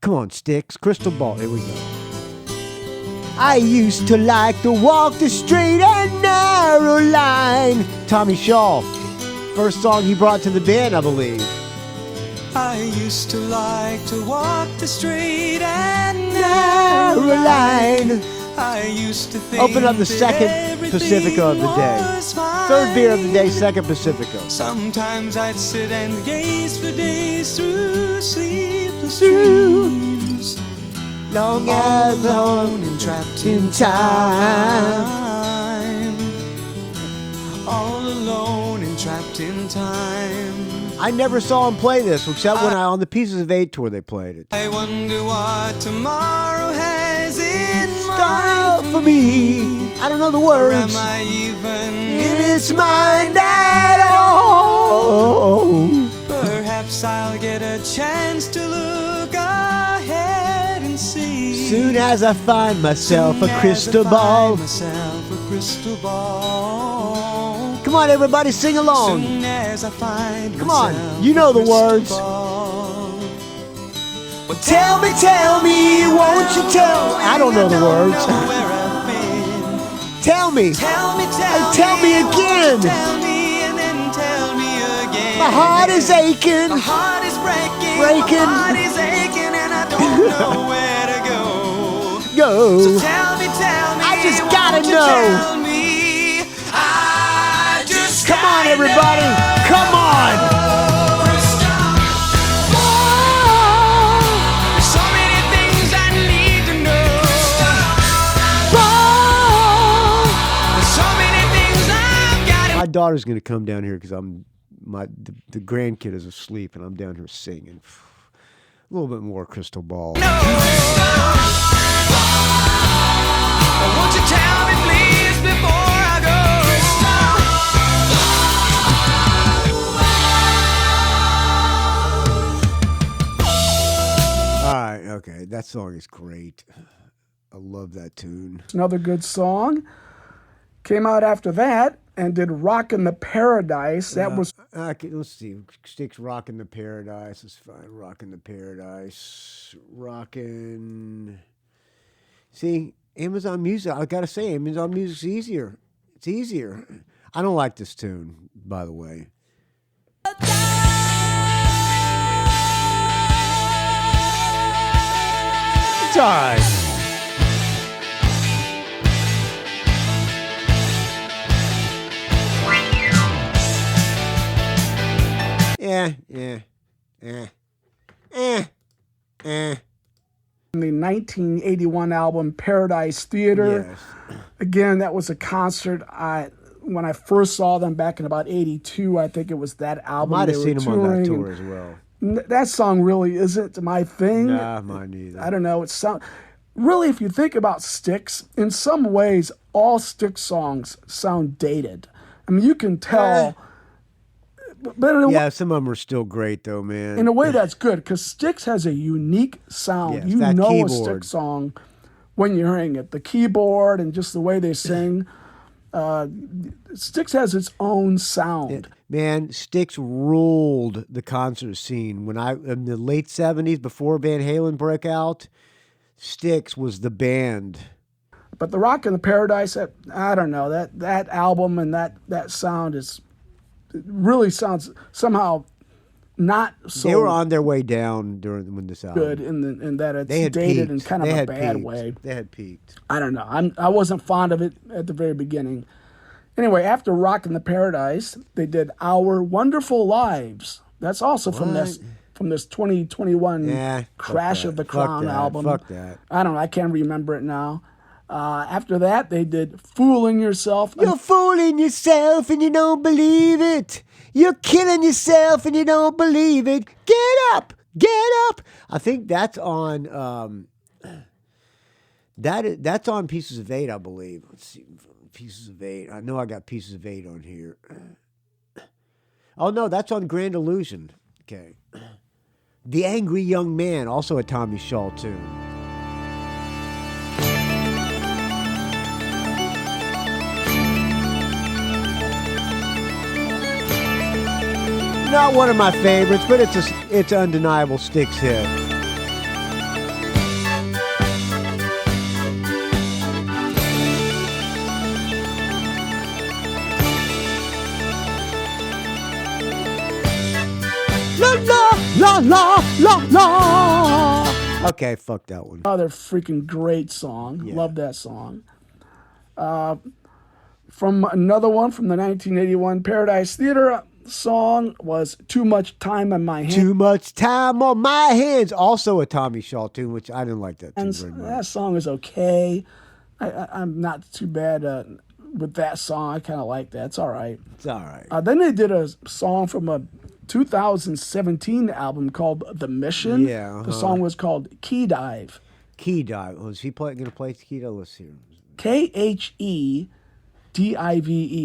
[SPEAKER 1] Come on, Styx, Crystal Ball. Here we go. I used to like to walk the straight and narrow line. Tommy Schall, first song he brought to the band, I believe.
[SPEAKER 7] I used to like to walk the straight and narrow line. I used to think
[SPEAKER 1] open up the second Pacifica of the day. Third beer of the day, second Pacifica.
[SPEAKER 7] Sometimes I'd sit and gaze for days through sleepless dreams.
[SPEAKER 1] Long as alone and trapped in time.
[SPEAKER 7] All alone and trapped in time.
[SPEAKER 1] I never saw him play this, except when on the Pieces of Eight tour they played it.
[SPEAKER 7] I wonder what tomorrow has in
[SPEAKER 1] Style for me. I don't know the words.
[SPEAKER 7] Or am I even
[SPEAKER 1] in its mind at all?
[SPEAKER 7] Perhaps I'll get a chance to look ahead and see.
[SPEAKER 1] Soon as I find myself a crystal ball. Come on, everybody, sing along.
[SPEAKER 7] Soon as I find
[SPEAKER 1] Come on, you know the words.
[SPEAKER 7] Well, tell me, won't you tell me?
[SPEAKER 1] I don't know the words. Tell me.
[SPEAKER 7] Tell me
[SPEAKER 1] again.
[SPEAKER 7] Tell me and then tell me again.
[SPEAKER 1] My heart is aching.
[SPEAKER 7] My heart is breaking.
[SPEAKER 1] Breaking.
[SPEAKER 7] My heart is aching and I don't know where to go.
[SPEAKER 1] Go.
[SPEAKER 7] So tell me.
[SPEAKER 1] I just gotta
[SPEAKER 7] won't you
[SPEAKER 1] know.
[SPEAKER 7] Tell me. I just
[SPEAKER 1] Come on, everybody. Come on.
[SPEAKER 7] So many things I need to know. So many things I've got.
[SPEAKER 1] My daughter's going to come down here because the grandkid is asleep and I'm down here singing. A little bit more Crystal Ball.
[SPEAKER 7] Won't you tell me, please, before I go?
[SPEAKER 1] All right, okay. That song is great. I love that tune.
[SPEAKER 6] It's another good song. Came out after that and did Rockin' the Paradise. That was
[SPEAKER 1] Okay, let's see. Styx Rockin' the Paradise. Let's find Rockin' the Paradise. Rockin'. See, Amazon Music, I gotta say, Amazon Music's easier. It's easier. I don't like this tune, by the way. It's all right.
[SPEAKER 6] the 1981 album Paradise Theater.
[SPEAKER 1] Yes.
[SPEAKER 6] Again, that was a concert. When I first saw them back in about 82, I think it was that album.
[SPEAKER 1] Might have
[SPEAKER 6] they
[SPEAKER 1] seen
[SPEAKER 6] were
[SPEAKER 1] them on that
[SPEAKER 6] touring,
[SPEAKER 1] tour as well.
[SPEAKER 6] That song really isn't my thing.
[SPEAKER 1] Nah, mine neither.
[SPEAKER 6] I don't know. It's really, if you think about Styx, in some ways, all Styx songs sound dated. I mean, you can tell. But
[SPEAKER 1] Yeah, some of them are still great, though, man.
[SPEAKER 6] in a way, that's good because Styx has a unique sound.
[SPEAKER 1] Yes,
[SPEAKER 6] You
[SPEAKER 1] that
[SPEAKER 6] know
[SPEAKER 1] keyboard.
[SPEAKER 6] a Styx song when you're hearing it. The keyboard and just the way they sing. Styx has its own sound.
[SPEAKER 1] Man, Styx ruled the concert scene. In the late 70s, before Van Halen broke out, Styx was the band.
[SPEAKER 6] But the Rock in the Paradise, I don't know, that album and that sound it really sounds somehow not so
[SPEAKER 1] They were on their way down when this album.
[SPEAKER 6] good in that it's
[SPEAKER 1] They had
[SPEAKER 6] dated
[SPEAKER 1] peaked.
[SPEAKER 6] in kind of
[SPEAKER 1] They
[SPEAKER 6] a
[SPEAKER 1] had
[SPEAKER 6] bad
[SPEAKER 1] peaked.
[SPEAKER 6] way.
[SPEAKER 1] They had peaked.
[SPEAKER 6] I don't know. I wasn't fond of it at the very beginning. Anyway, after Rock in the Paradise, they did Our Wonderful Lives. That's also from this 2021 Crash
[SPEAKER 1] that.
[SPEAKER 6] of the
[SPEAKER 1] Fuck
[SPEAKER 6] Crown
[SPEAKER 1] that.
[SPEAKER 6] album.
[SPEAKER 1] Fuck that.
[SPEAKER 6] I don't know. I can't remember it now. After that, they did Fooling Yourself.
[SPEAKER 1] You're fooling yourself and you don't believe it. You're killing yourself and you don't believe it. Get up, get up. I think that's on that's on Pieces of 8, I believe. Let's see, Pieces of 8. I know I got Pieces of 8 on here. Oh no, that's on Grand Illusion. Okay. The Angry Young Man, also a Tommy Schall tune. Not one of my favorites, but it's an undeniable Styx hit. La la la la la la. Okay, fuck that one.
[SPEAKER 6] Another freaking great song.
[SPEAKER 1] Yeah.
[SPEAKER 6] Love that song. From another one from the 1981 Paradise Theater song was Too Much Time on My Hands.
[SPEAKER 1] Too Much Time on My Hands. Also a Tommy Schall tune, which I didn't like that tune very much.
[SPEAKER 6] That song is okay. I'm not too bad with that song. I kind of like that. It's all right.
[SPEAKER 1] It's all right.
[SPEAKER 6] Then they did a song from a 2017 album called The Mission.
[SPEAKER 1] Yeah,
[SPEAKER 6] The song was called Key Dive.
[SPEAKER 1] Key Dive. Was he going to play Key Dive? Let's hear.
[SPEAKER 6] Khedive.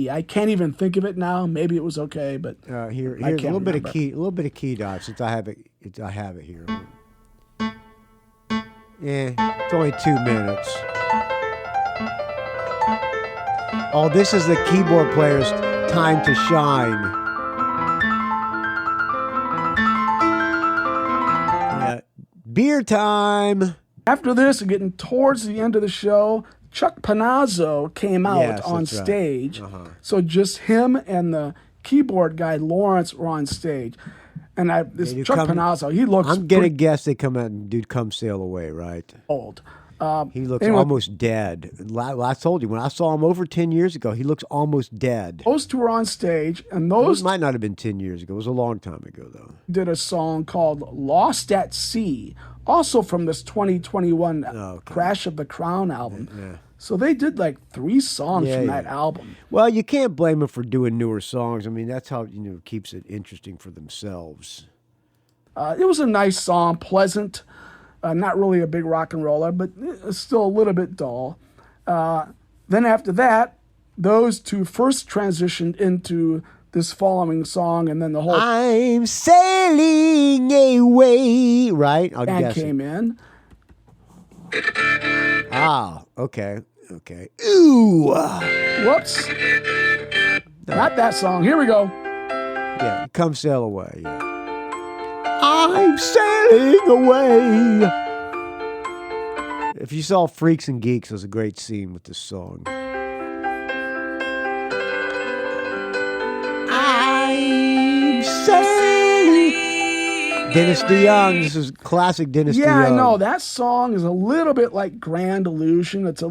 [SPEAKER 6] I can't even think of it now. Maybe it was okay, but
[SPEAKER 1] Here's
[SPEAKER 6] I
[SPEAKER 1] a
[SPEAKER 6] can't
[SPEAKER 1] little bit of
[SPEAKER 6] remember.
[SPEAKER 1] Key, a little bit of Key Dive since I have it. I have it here. Yeah, it's only 2 minutes. Oh, this is the keyboard player's time to shine. Yeah, beer time.
[SPEAKER 6] After this, getting towards the end of the show, Chuck Panazzo came out
[SPEAKER 1] Yes,
[SPEAKER 6] on
[SPEAKER 1] that's right.
[SPEAKER 6] stage. So just him and the keyboard guy, Lawrence, were on stage. And this
[SPEAKER 1] you
[SPEAKER 6] Chuck
[SPEAKER 1] come-
[SPEAKER 6] Panazzo, he looks
[SPEAKER 1] I'm gonna
[SPEAKER 6] pretty
[SPEAKER 1] guess they come out and dude come sail away, right?
[SPEAKER 6] old.
[SPEAKER 1] He looks
[SPEAKER 6] Anyway.
[SPEAKER 1] almost dead. I told you when I saw him over 10 years ago, he looks almost dead.
[SPEAKER 6] Those two were on stage, and
[SPEAKER 1] Those
[SPEAKER 6] those
[SPEAKER 1] might not have been 10 years ago. It was a long time ago, though.
[SPEAKER 6] did a song called Lost at Sea, also from this 2021
[SPEAKER 1] Okay.
[SPEAKER 6] Crash of the Crown album. So they did like 3 songs from that album.
[SPEAKER 1] Well, you can't blame them for doing newer songs. I mean, that's how keeps it interesting for themselves.
[SPEAKER 6] It was a nice song, pleasant. Not really a big rock and roller, but it's still a little bit dull. Then after that, those 2 first transitioned into this following song, and then the whole
[SPEAKER 1] I'm sailing away, right? I'll
[SPEAKER 6] band
[SPEAKER 1] guess
[SPEAKER 6] came in.
[SPEAKER 1] Ah, okay. Ooh.
[SPEAKER 6] Whoops. Not that song. Here we go.
[SPEAKER 1] Yeah, Come Sail Away. Yeah. I'm sailing away. If you saw Freaks and Geeks, there's a great scene with this song. I'm sailing. Dennis DeYoung. This is classic Dennis DeYoung.
[SPEAKER 6] Yeah, I know. That song is a little bit like Grand Illusion. It's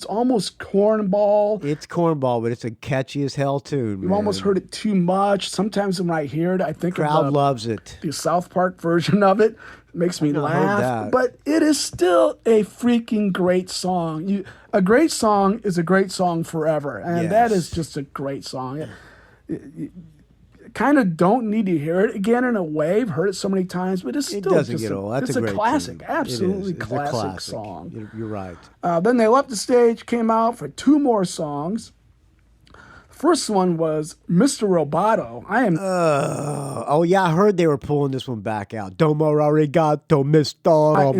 [SPEAKER 6] almost cornball.
[SPEAKER 1] It's cornball, but it's a catchy as hell tune, man.
[SPEAKER 6] You've almost heard it too much. Sometimes when I hear it, I think
[SPEAKER 1] Crowd
[SPEAKER 6] of
[SPEAKER 1] loves it.
[SPEAKER 6] The South Park version of it. It makes me laugh. But it is still a freaking great song. A great song is a great song forever. And that is just a great song. Kind of don't need to hear it again in a way. I've heard it so many times, but it's still
[SPEAKER 1] doesn't get old. That's
[SPEAKER 6] it's
[SPEAKER 1] a
[SPEAKER 6] a
[SPEAKER 1] great
[SPEAKER 6] classic,
[SPEAKER 1] tune.
[SPEAKER 6] absolutely
[SPEAKER 1] It's
[SPEAKER 6] classic song.
[SPEAKER 1] You're right.
[SPEAKER 6] Then they left the stage, came out for 2 more songs. First one was Mr. Roboto.
[SPEAKER 1] Oh yeah, I heard they were pulling this one back out. Domo arigato, Mr.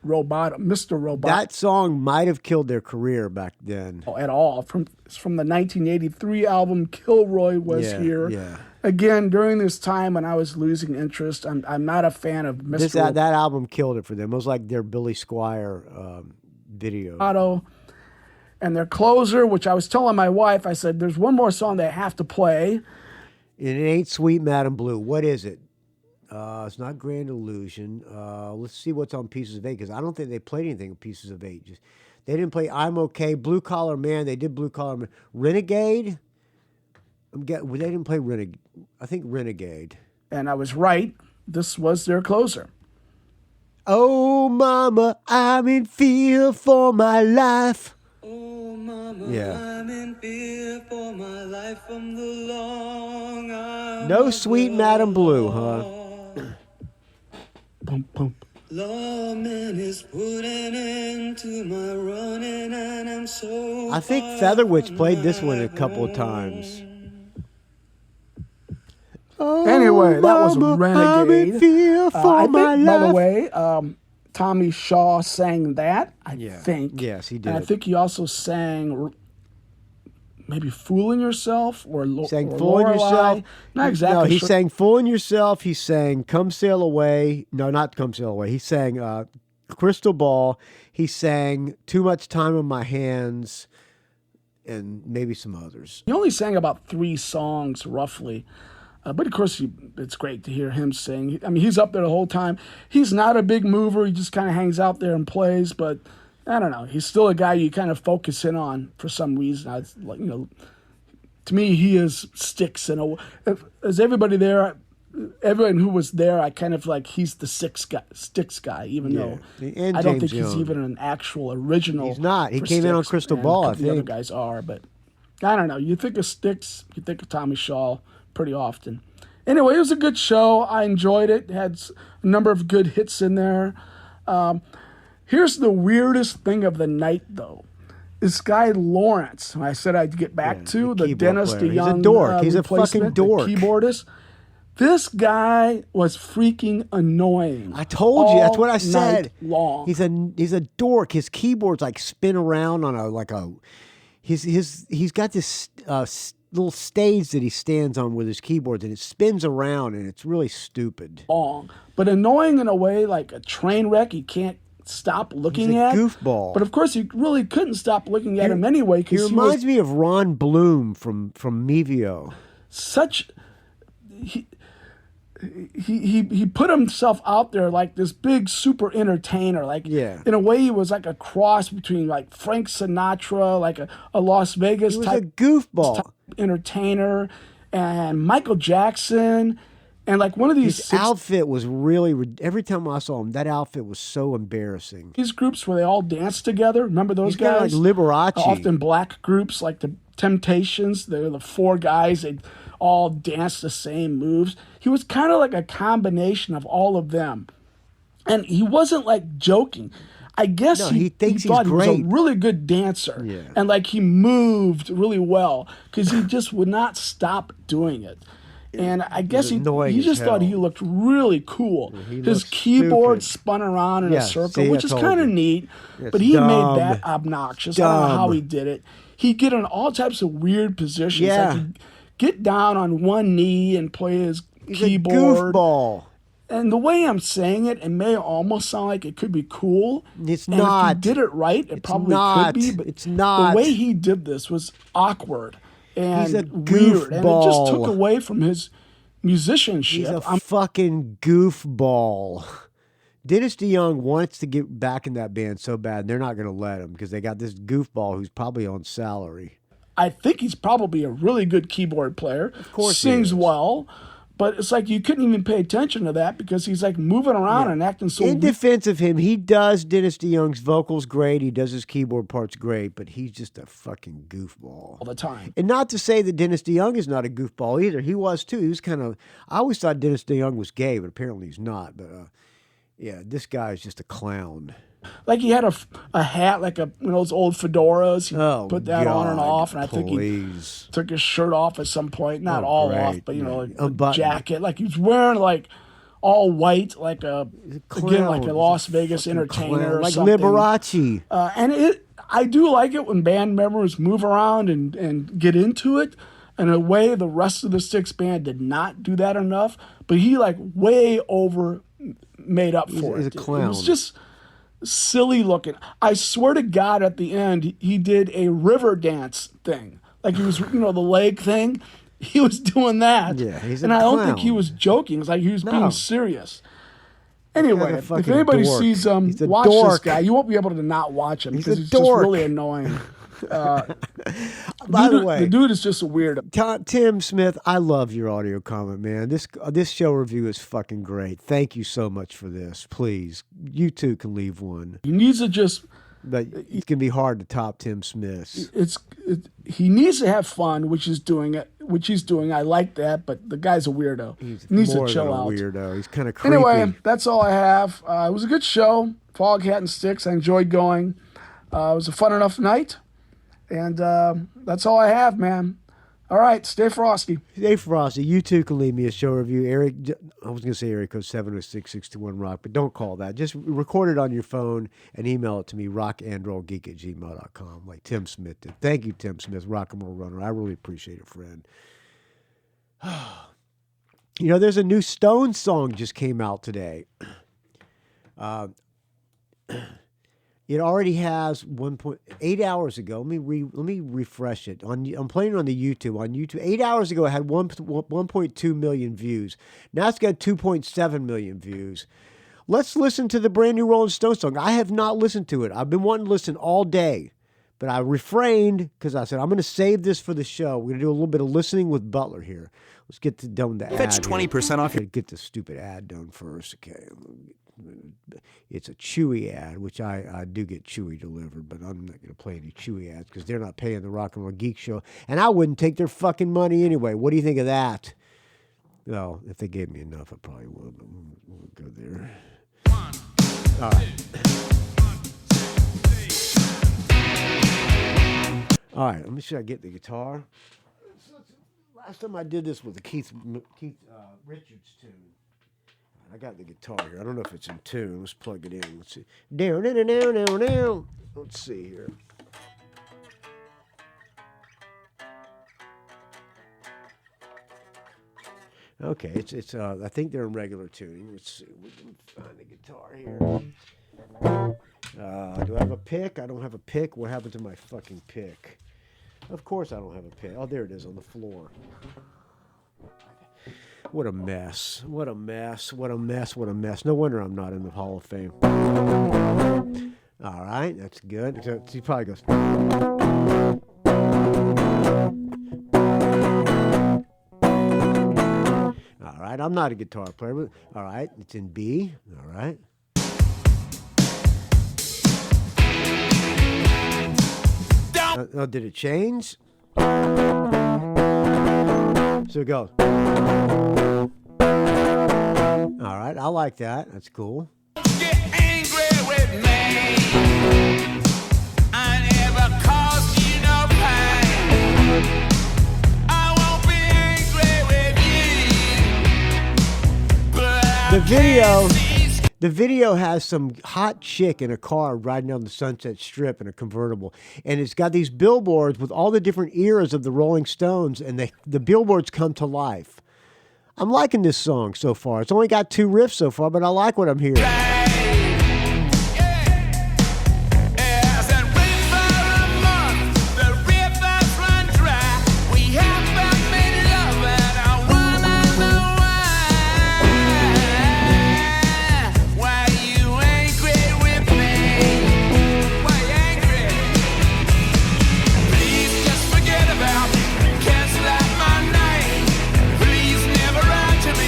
[SPEAKER 1] Roboto.
[SPEAKER 6] Mr. Roboto.
[SPEAKER 1] That song might have killed their career back then.
[SPEAKER 6] At all. It's from the 1983 album. Kilroy was here.
[SPEAKER 1] Yeah.
[SPEAKER 6] Again, during this time when I was losing interest, I'm not a fan of Mr.
[SPEAKER 1] That album killed it for them. It was like their Billy Squire video.
[SPEAKER 6] Roboto. And their closer, which I was telling my wife, I said, there's one more song they have to play.
[SPEAKER 1] It ain't Sweet Madam Blue. What is it? It's not Grand Illusion. Let's see what's on Pieces of 8, because I don't think they played anything on Pieces of 8. They didn't play I'm Okay. Blue Collar Man. They did Blue Collar Man. Renegade? They didn't play Renegade. I think Renegade.
[SPEAKER 6] And I was right. This was their closer.
[SPEAKER 1] Oh, mama, I'm in fear for my life.
[SPEAKER 7] Oh, mama,
[SPEAKER 1] Yeah.
[SPEAKER 7] I'm in fear for my life from the long hours.
[SPEAKER 1] No Sweet Madam Blue, huh?
[SPEAKER 6] Pump, pump.
[SPEAKER 7] Lawman is putting an end to my running, and I'm so
[SPEAKER 1] I think Featherwitch played this one a couple of times. Oh,
[SPEAKER 6] Anyway, that was
[SPEAKER 1] mama, I'm
[SPEAKER 6] Renegade.
[SPEAKER 1] in fear for
[SPEAKER 6] I
[SPEAKER 1] my
[SPEAKER 6] think, by the
[SPEAKER 1] life.
[SPEAKER 6] way, Tommy Shaw sang that, I think.
[SPEAKER 1] Yes, he did.
[SPEAKER 6] And I think he also sang maybe Fooling Yourself or
[SPEAKER 1] sang
[SPEAKER 6] or
[SPEAKER 1] Fooling
[SPEAKER 6] Lorelei.
[SPEAKER 1] Yourself.
[SPEAKER 6] Not exactly
[SPEAKER 1] No, he
[SPEAKER 6] sure.
[SPEAKER 1] sang Fooling Yourself. He sang Come Sail Away. No, not Come Sail Away. He sang Crystal Ball. He sang Too Much Time on My Hands, and maybe some others.
[SPEAKER 6] He only sang about 3 songs, roughly. But of course, it's great to hear him sing. I mean, he's up there the whole time. He's not a big mover. He just kind of hangs out there and plays. But I don't know. He's still a guy you kind of focus in on for some reason. To me, he is Styx. As everybody there, everyone who was there, I kind of like he's the Styx guy, even though
[SPEAKER 1] And
[SPEAKER 6] I don't
[SPEAKER 1] James
[SPEAKER 6] think he's
[SPEAKER 1] Young.
[SPEAKER 6] even an actual original.
[SPEAKER 1] He's not. He
[SPEAKER 6] for
[SPEAKER 1] came in on
[SPEAKER 6] Styx,
[SPEAKER 1] Crystal
[SPEAKER 6] and
[SPEAKER 1] Ball,
[SPEAKER 6] a
[SPEAKER 1] I
[SPEAKER 6] couple of the other
[SPEAKER 1] think.
[SPEAKER 6] guys are, but I don't know. You think of Styx, you think of Tommy Schall pretty often. Anyway, it was a good show. I enjoyed it. It had a number of good hits in there. Here's the weirdest thing of the night, though. This guy Lawrence, who I said I'd get back to,
[SPEAKER 1] the
[SPEAKER 6] the Dennis
[SPEAKER 1] keyboard player.
[SPEAKER 6] DeYoung
[SPEAKER 1] He's a dork. He's a fucking
[SPEAKER 6] replacement, the
[SPEAKER 1] dork.
[SPEAKER 6] keyboardist. This guy was freaking annoying.
[SPEAKER 1] I told you. That's what I
[SPEAKER 6] all
[SPEAKER 1] said.
[SPEAKER 6] night long.
[SPEAKER 1] He's a dork. His keyboards like spin around on he's got this little stage that he stands on with his keyboards, and it spins around, and it's really stupid.
[SPEAKER 6] long, but annoying in a way like a train wreck you can't stop looking
[SPEAKER 1] He's a
[SPEAKER 6] at.
[SPEAKER 1] goofball.
[SPEAKER 6] But of course, you really couldn't stop looking at him anyway
[SPEAKER 1] He
[SPEAKER 6] because
[SPEAKER 1] reminds me of Ron Bloom from Mevio.
[SPEAKER 6] He put himself out there like this big super entertainer. Like in a way, he was like a cross between like Frank Sinatra, like a Las Vegas
[SPEAKER 1] He was
[SPEAKER 6] type
[SPEAKER 1] a goofball.
[SPEAKER 6] entertainer, and Michael Jackson. And like one of these
[SPEAKER 1] His outfit was really, every time I saw him, that outfit was so embarrassing.
[SPEAKER 6] these groups where they all dance together. Remember those
[SPEAKER 1] He's kinda
[SPEAKER 6] guys?
[SPEAKER 1] like Liberace.
[SPEAKER 6] Often black groups like the Temptations. They're the four guys. They all dance the same moves. He was kind of like a combination of all of them. And he wasn't like joking. I guess
[SPEAKER 1] No,
[SPEAKER 6] he
[SPEAKER 1] thinks
[SPEAKER 6] thought
[SPEAKER 1] he's
[SPEAKER 6] he was
[SPEAKER 1] great.
[SPEAKER 6] a really good dancer.
[SPEAKER 1] Yeah.
[SPEAKER 6] And like he moved really well because he just would not stop doing it. And I guess he
[SPEAKER 1] annoying as
[SPEAKER 6] just thought
[SPEAKER 1] hell.
[SPEAKER 6] he looked really cool.
[SPEAKER 1] he
[SPEAKER 6] His
[SPEAKER 1] looked
[SPEAKER 6] keyboard
[SPEAKER 1] stupid.
[SPEAKER 6] spun around in
[SPEAKER 1] Yeah,
[SPEAKER 6] a circle,
[SPEAKER 1] see, I
[SPEAKER 6] which is
[SPEAKER 1] told
[SPEAKER 6] kind of
[SPEAKER 1] you.
[SPEAKER 6] neat.
[SPEAKER 1] It's
[SPEAKER 6] But he
[SPEAKER 1] dumb.
[SPEAKER 6] made that obnoxious. I don't know how
[SPEAKER 1] Dumb.
[SPEAKER 6] he did it. He'd get in all types of weird positions.
[SPEAKER 1] Yeah.
[SPEAKER 6] Like he'd get down on one knee and play his
[SPEAKER 1] He's
[SPEAKER 6] keyboard.
[SPEAKER 1] a goofball.
[SPEAKER 6] And the way I'm saying it may almost sound like it could be cool.
[SPEAKER 1] It's
[SPEAKER 6] and
[SPEAKER 1] not.
[SPEAKER 6] If he did it right, it probably
[SPEAKER 1] not.
[SPEAKER 6] could be. But
[SPEAKER 1] It's not.
[SPEAKER 6] The way he did this was awkward and
[SPEAKER 1] He's a
[SPEAKER 6] weird, and it just took
[SPEAKER 1] goofball.
[SPEAKER 6] away from his musicianship.
[SPEAKER 1] He's a fucking goofball. Dennis DeYoung wants to get back in that band so bad, and they're not going to let him because they got this goofball who's probably on salary.
[SPEAKER 6] I think he's probably a really good keyboard player. Of
[SPEAKER 1] course he
[SPEAKER 6] sings
[SPEAKER 1] is.
[SPEAKER 6] well. But it's like you couldn't even pay attention to that because he's like moving around and acting so
[SPEAKER 1] In
[SPEAKER 6] weird
[SPEAKER 1] defense of him, he does Dennis DeYoung's vocals great. He does his keyboard parts great, but he's just a fucking goofball.
[SPEAKER 6] all the time.
[SPEAKER 1] And not to say that Dennis DeYoung is not a goofball either. He was too. He was kind of. I always thought Dennis DeYoung was gay, but apparently he's not. But yeah, this guy is just a clown.
[SPEAKER 6] Like he had a hat, like one of those old fedoras. He
[SPEAKER 1] Oh,
[SPEAKER 6] put that on and
[SPEAKER 1] God,
[SPEAKER 6] off, and I think he
[SPEAKER 1] please.
[SPEAKER 6] took his shirt off at some point. Not
[SPEAKER 1] Oh,
[SPEAKER 6] all
[SPEAKER 1] great,
[SPEAKER 6] off, but you know,
[SPEAKER 1] right.
[SPEAKER 6] like a
[SPEAKER 1] Unbuttoned.
[SPEAKER 6] jacket. Like he was wearing like all white, like again like a
[SPEAKER 1] Clown.
[SPEAKER 6] Las
[SPEAKER 1] He's a
[SPEAKER 6] Vegas
[SPEAKER 1] fucking
[SPEAKER 6] entertainer
[SPEAKER 1] clown.
[SPEAKER 6] or
[SPEAKER 1] like
[SPEAKER 6] something.
[SPEAKER 1] Liberace.
[SPEAKER 6] And I do like it when band members move around and get into it. In a way, the rest of the Styx band did not do that enough. But he like way over made up for
[SPEAKER 1] He's
[SPEAKER 6] it.
[SPEAKER 1] a clown.
[SPEAKER 6] It was just silly looking. I swear to God, at the end, he did a river dance thing. Like he was, the leg thing. He was doing that.
[SPEAKER 1] Yeah, he's a
[SPEAKER 6] and I don't think he
[SPEAKER 1] clown.
[SPEAKER 6] was joking. It's like he was
[SPEAKER 1] No.
[SPEAKER 6] being serious. Anyway,
[SPEAKER 1] a
[SPEAKER 6] if
[SPEAKER 1] fucking
[SPEAKER 6] anybody
[SPEAKER 1] dork.
[SPEAKER 6] sees
[SPEAKER 1] He's a
[SPEAKER 6] watch this
[SPEAKER 1] dork.
[SPEAKER 6] guy, you won't be able to not watch him
[SPEAKER 1] He's
[SPEAKER 6] because
[SPEAKER 1] a
[SPEAKER 6] he's
[SPEAKER 1] dork.
[SPEAKER 6] just really annoying.
[SPEAKER 1] By the way,
[SPEAKER 6] the dude is just a weirdo.
[SPEAKER 1] Tim Smith, I love your audio comment, man. This show review is fucking great. Thank you so much for this. Please, you too can leave one.
[SPEAKER 6] He needs to just
[SPEAKER 1] But it can be hard to top Tim Smith's.
[SPEAKER 6] he needs to have fun, which he's doing. I like that, but the guy's a weirdo. He needs
[SPEAKER 1] More
[SPEAKER 6] to chill
[SPEAKER 1] than a
[SPEAKER 6] out.
[SPEAKER 1] weirdo. He's kind of creepy.
[SPEAKER 6] Anyway, that's all I have. It was a good show. Foghat and Styx. I enjoyed going. It was a fun enough night. And that's all I have, man. All right, stay frosty.
[SPEAKER 1] Hey, Frosty, you too can leave me a show review. Eric, I was going to say area code 706-621-ROCK, but don't call that. Just record it on your phone and email it to me, rockandrollgeek@gmail.com, like Tim Smith did. Thank you, Tim Smith, Rock and Roll Runner. I really appreciate it, friend. There's a new Stone song just came out today. It already has 1.8 hours ago. Let me refresh it. I'm playing it on the YouTube. On YouTube, 8 hours ago, it had 1.2 million views. Now it's got 2.7 million views. Let's listen to the brand new Rolling Stone song. I have not listened to it. I've been wanting to listen all day, but I refrained because I said I'm going to save this for the show. We're going to do a little bit of listening with Butler here. Let's get done the ad.
[SPEAKER 8] Fetch 20% off your...
[SPEAKER 1] Get the stupid ad done first, okay? It's a Chewy ad, which I do get Chewy delivered, but I'm not going to play any Chewy ads because they're not paying the Rock and Roll Geek Show, and I wouldn't take their fucking money anyway. What do you think of that? Well, if they gave me enough, I probably would, but we'll go there. All right. All right, let me see if I get the guitar. Last time I did this was a Keith Richards tune. I got the guitar here. I don't know if it's in tune. Let's plug it in. Let's see. Down. Let's see here. Okay, it's. I think they're in regular tuning. Let's see. We can find the guitar here. Do I have a pick? I don't have a pick. What happened to my fucking pick? Of course I don't have a pick. Oh, there it is on the floor. What a mess. What a mess. What a mess. What a mess. No wonder I'm not in the Hall of Fame. All right, that's good. So he probably goes. All All right, I'm not a guitar player, but all right, it's in B. All right. Oh, did it change? So it goes. All right, I like that. That's cool.
[SPEAKER 8] Get angry with me. I never caused you no pain. I won't be angry with you. But
[SPEAKER 1] The video has some hot chick in a car riding down the Sunset Strip in a convertible. And it's got these billboards with all the different eras of the Rolling Stones, and the billboards come to life. I'm liking this song so far. It's only got 2 riffs so far, but I like what I'm hearing.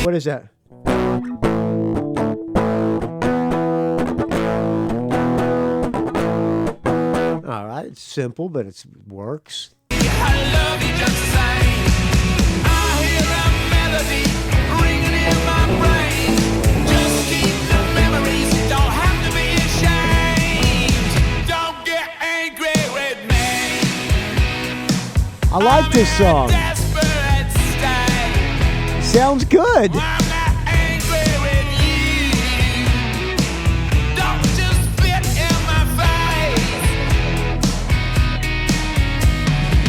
[SPEAKER 1] What is that? All right, it's simple, but it works.
[SPEAKER 8] I love you just the same. I hear a melody ringing in my brain. Just keep the memories, don't have to be ashamed. Don't get angry with me.
[SPEAKER 1] I like this song. Sounds good.
[SPEAKER 8] I'm not angry with you. Don't just spit in my face.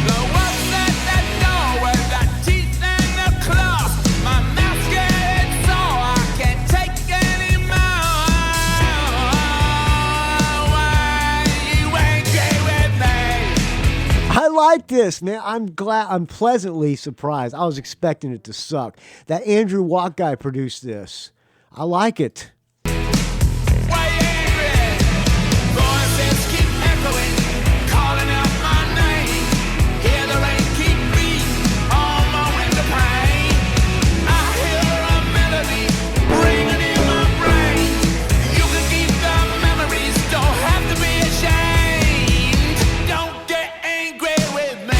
[SPEAKER 8] The ones at that door with the teeth and the claws. My mouth's getting sore, I can't take anymore. Why are you angry with me?
[SPEAKER 1] I like this, man. I'm pleasantly surprised. I was expecting it to suck. That Andrew Watt guy produced this. I like it.
[SPEAKER 8] Why angry? Voices keep echoing, calling out my name. Hear the rain keep beating on my window pane. I hear a melody ringing in my brain. You can keep the memories, don't have to be ashamed. Don't get angry with me.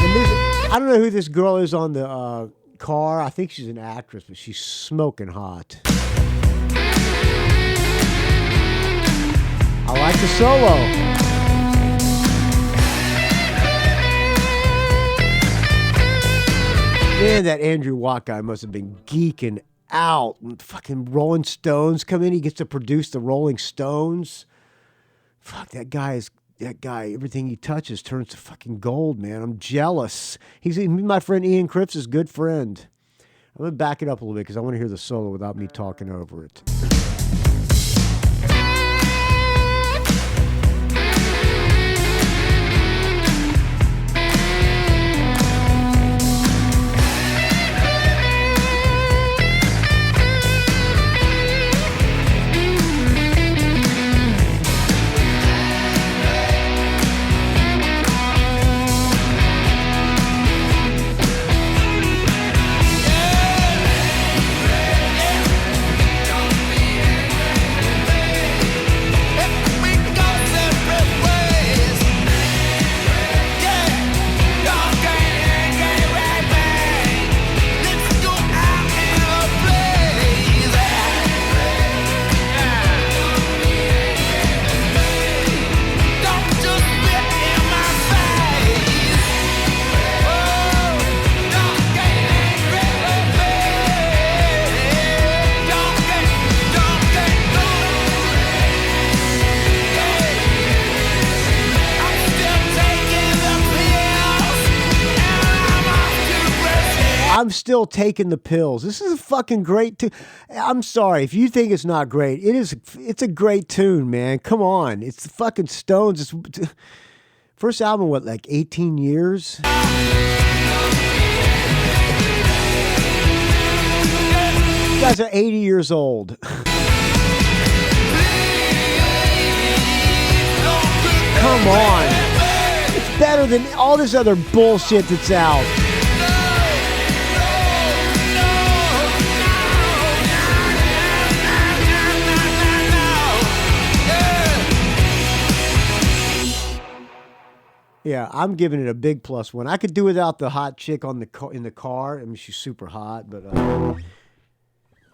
[SPEAKER 1] And I don't know who this girl is on the car. I think she's an actress, but she's smoking hot. I like the solo. Man, that Andrew Watt guy must have been geeking out. Fucking Rolling Stones come in. He gets to produce the Rolling Stones. Fuck, that guy, everything he touches turns to fucking gold, man. I'm jealous. He's my friend Ian Cripps' good friend. I'm going to back it up a little bit because I want to hear the solo without me talking over it. I'm still taking the pills. This is a fucking great tune. I'm sorry if you think it's not great. It's a great tune, man. Come on, it's the fucking Stones. It's first album, what, like 18 years? You guys are 80 years old. come on. It's better than all this other bullshit that's out. Yeah, I'm giving it a big +1. I could do without the hot chick on in the car. I mean, she's super hot, but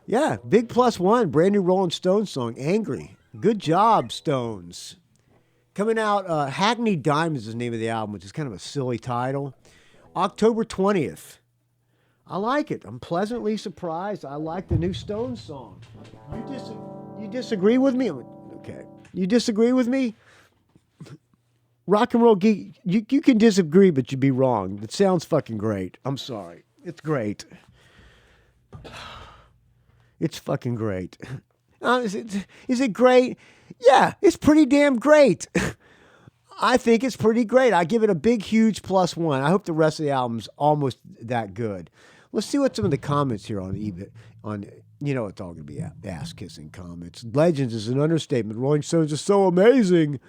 [SPEAKER 1] yeah, big +1. Brand new Rolling Stones song, "Angry." Good job, Stones. Coming out, Hackney Diamonds is the name of the album, which is kind of a silly title. October 20th. I like it. I'm pleasantly surprised. I like the new Stones song. You disagree with me? Okay. You disagree with me? Rock and Roll Geek, you can disagree, but you'd be wrong. It sounds fucking great. I'm sorry. It's great. It's fucking great. Is it great? Yeah, it's pretty damn great. I think it's pretty great. I give it a big, huge +1. I hope the rest of the album's almost that good. Let's see what some of the comments here on eBay, you know, it's all going to be ass-kissing comments. Legends is an understatement. Rolling Stones is so amazing.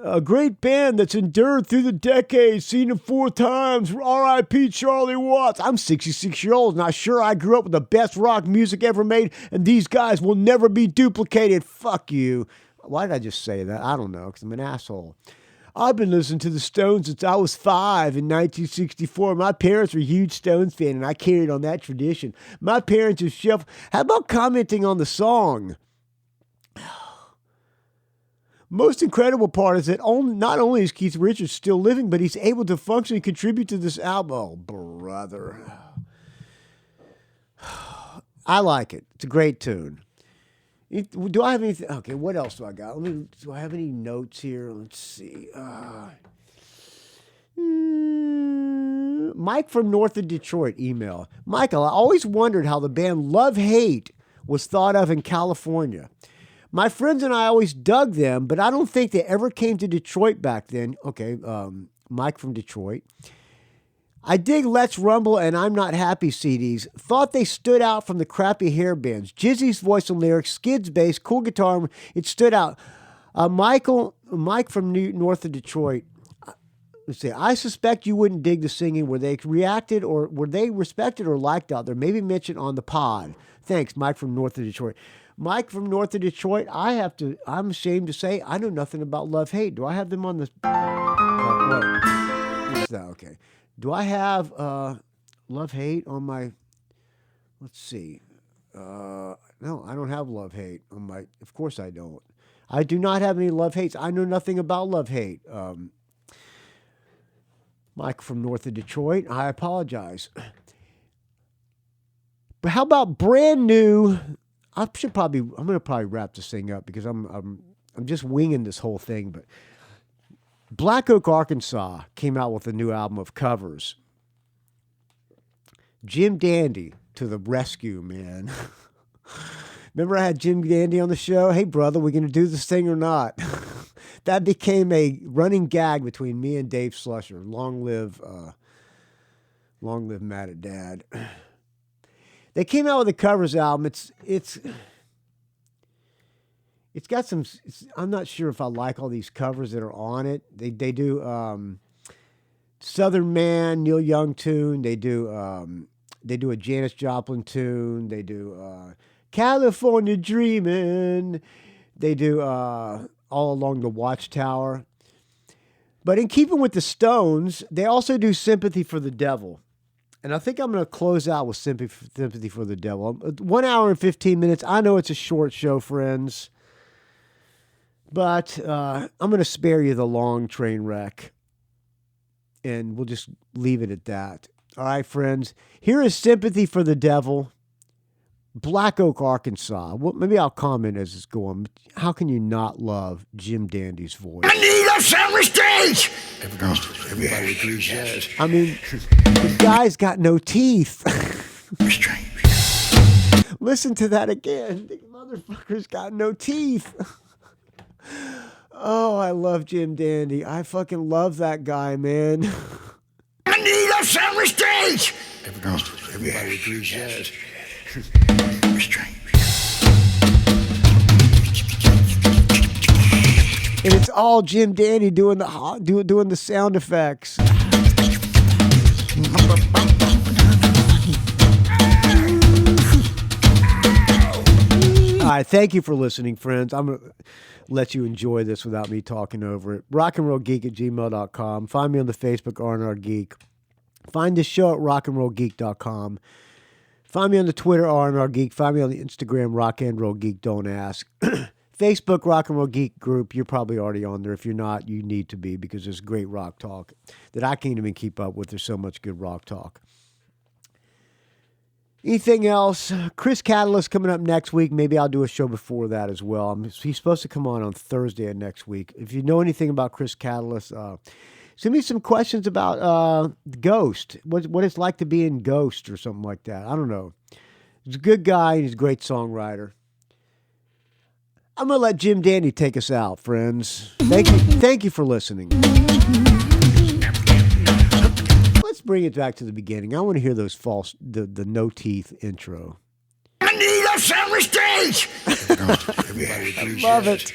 [SPEAKER 1] A great band that's endured through the decades, seen them 4 times. R.I.P. Charlie Watts. I'm 66 years old, and sure I grew up with the best rock music ever made, and these guys will never be duplicated. Fuck you. Why did I just say that? I don't know, because I'm an asshole. I've been listening to the Stones since I was 5 in 1964. My parents were huge Stones fans, and I carried on that tradition. My parents just shuffled. How about commenting on the song? Most incredible part is that not only is Keith Richards still living, but he's able to functionally contribute to this album. Oh, brother. I like it. It's a great tune. Do I have anything? Okay, what else do I got? Do I have any notes here? Let's see. Mike from north of Detroit email. Michael, I always wondered how the band Love Hate was thought of in California. My friends and I always dug them, but I don't think they ever came to Detroit back then. Okay, Mike from Detroit. I dig Let's Rumble and I'm Not Happy CDs. Thought they stood out from the crappy hair bands. Jizzy's voice and lyrics, Skid's bass, cool guitar. It stood out. Mike from north of Detroit. Let's see. I suspect you wouldn't dig the singing. Were they respected or liked out there? Maybe mentioned on the pod. Thanks, Mike from north of Detroit. Mike from north of Detroit, I'm ashamed to say, I know nothing about Love Hate. Do I have them on the... What's that? Okay. Do I have Love Hate on my... Let's see. No, I don't have Love Hate on my... Of course I don't. I do not have any Love Hates. I know nothing about Love Hate. Mike from north of Detroit, I apologize. But how about brand new... I'm going to probably wrap this thing up because I'm just winging this whole thing. But Black Oak, Arkansas came out with a new album of covers. Jim Dandy to the rescue, man. Remember I had Jim Dandy on the show? Hey, brother, we going to do this thing or not? That became a running gag between me and Dave Slusher. Long live Matt and Dad. They came out with a covers album. It's got some. I'm not sure if I like all these covers that are on it. They do Southern Man, Neil Young tune. They do a Janis Joplin tune. They do California Dreamin'. They do All Along the Watchtower. But in keeping with the Stones, they also do Sympathy for the Devil. And I think I'm going to close out with Sympathy for the Devil. 1 hour and 15 minutes. I know it's a short show, friends. But I'm going to spare you the long train wreck. And we'll just leave it at that. All right, friends. Here is Sympathy for the Devil. Black Oak, Arkansas. Well, maybe I'll comment as it's going. How can you not love Jim Dandy's voice?
[SPEAKER 8] I need a summer stage! Everybody agrees, yes.
[SPEAKER 1] I mean, the guy's got no teeth. Listen to that again. The motherfucker's got no teeth. Oh, I love Jim Dandy. I fucking love that guy, man.
[SPEAKER 8] I need a summer stage! Everybody agrees, yes.
[SPEAKER 1] And it's all Jim Dandy doing the sound effects. All right, thank you for listening, friends. I'm going to let you enjoy this without me talking over it. rockandrollgeek@gmail.com. Find me on the Facebook, R&R Geek. Find this show at rockandrollgeek.com. Find me on the Twitter, R&R Geek. Find me on the Instagram, Rock and Roll Geek, Don't Ask. Facebook, Rock and Roll Geek group. You're probably already on there. If you're not, you need to be, because there's great rock talk that I can't even keep up with. There's so much good rock talk. Anything else? Chris Catalyst coming up next week. Maybe I'll do a show before that as well. He's supposed to come on Thursday of next week. If you know anything about Chris Catalyst, send me some questions about Ghost. What it's like to be in Ghost or something like that. I don't know. He's a good guy and he's a great songwriter. I'm going to let Jim Dandy take us out, friends. Thank you for listening. Let's bring it back to the beginning. I want to hear those the no teeth intro.
[SPEAKER 2] I need a sandwich stage!
[SPEAKER 1] I love it.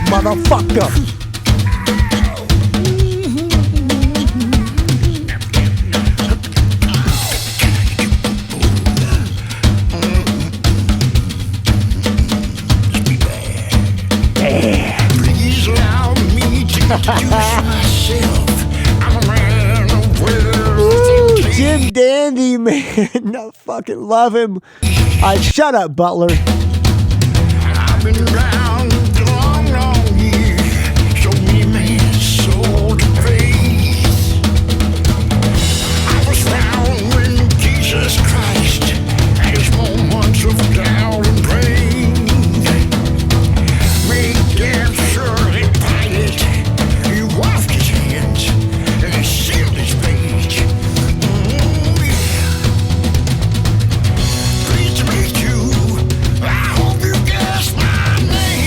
[SPEAKER 1] Motherfucker.
[SPEAKER 2] Please allow me to introduce myself. I'm a man of
[SPEAKER 1] Ooh, Jim Dandy, man. I fucking love him. All right, shut up, Butler.
[SPEAKER 2] I've been around a long, long year. So many men sold to faith. I was found when Jesus Christ had his moments of doubt and pain. Make damn sure that Pilate, he washed his hands and he sealed his fate. Pleased to meet you. I hope you guessed my name.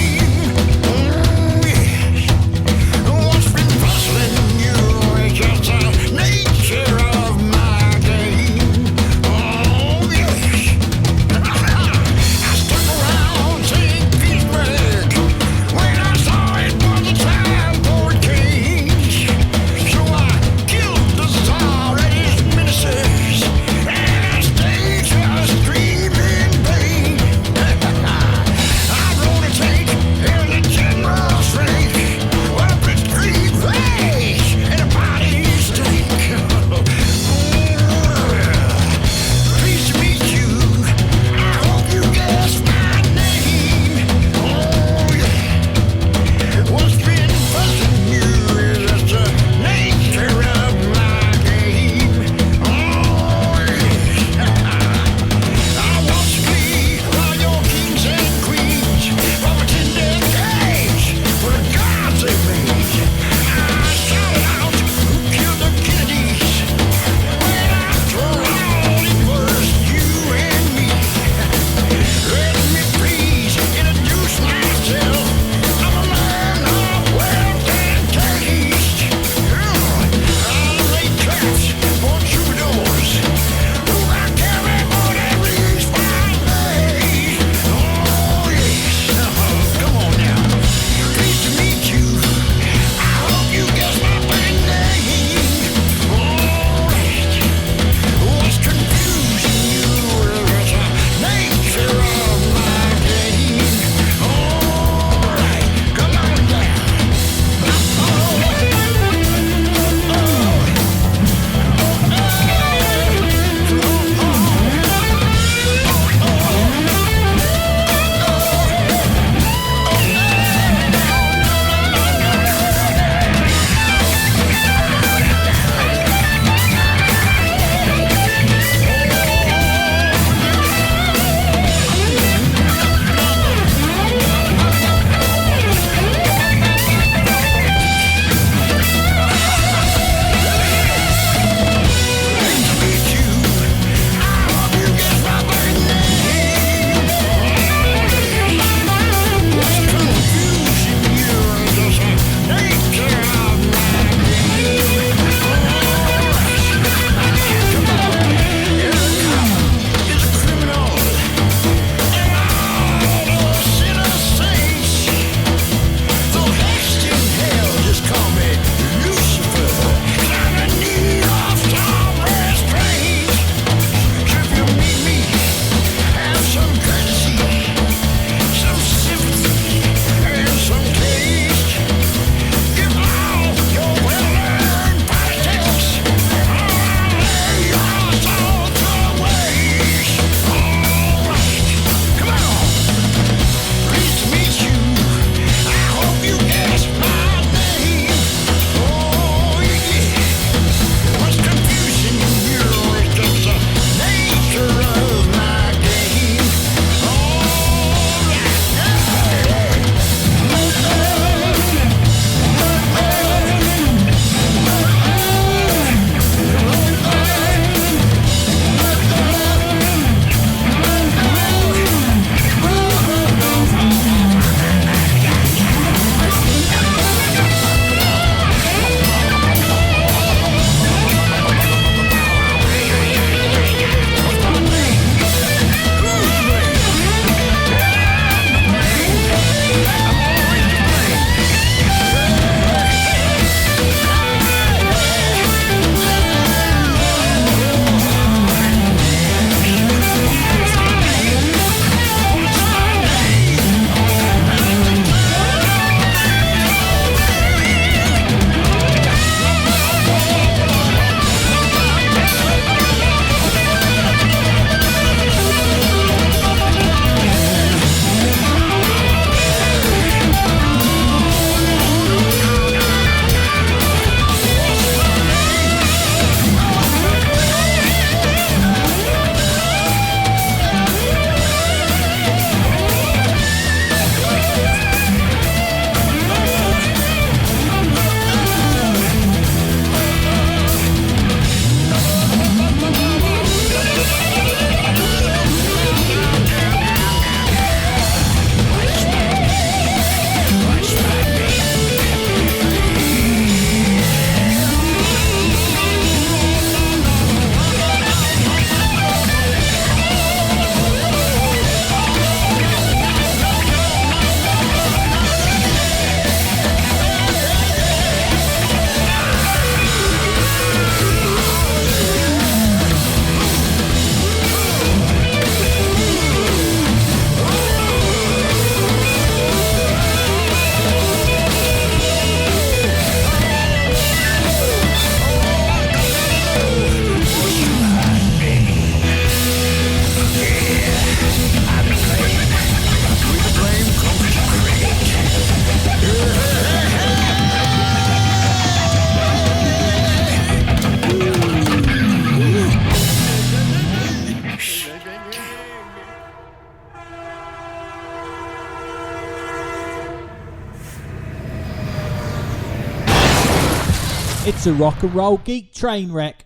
[SPEAKER 9] It's a rock and roll geek train wreck.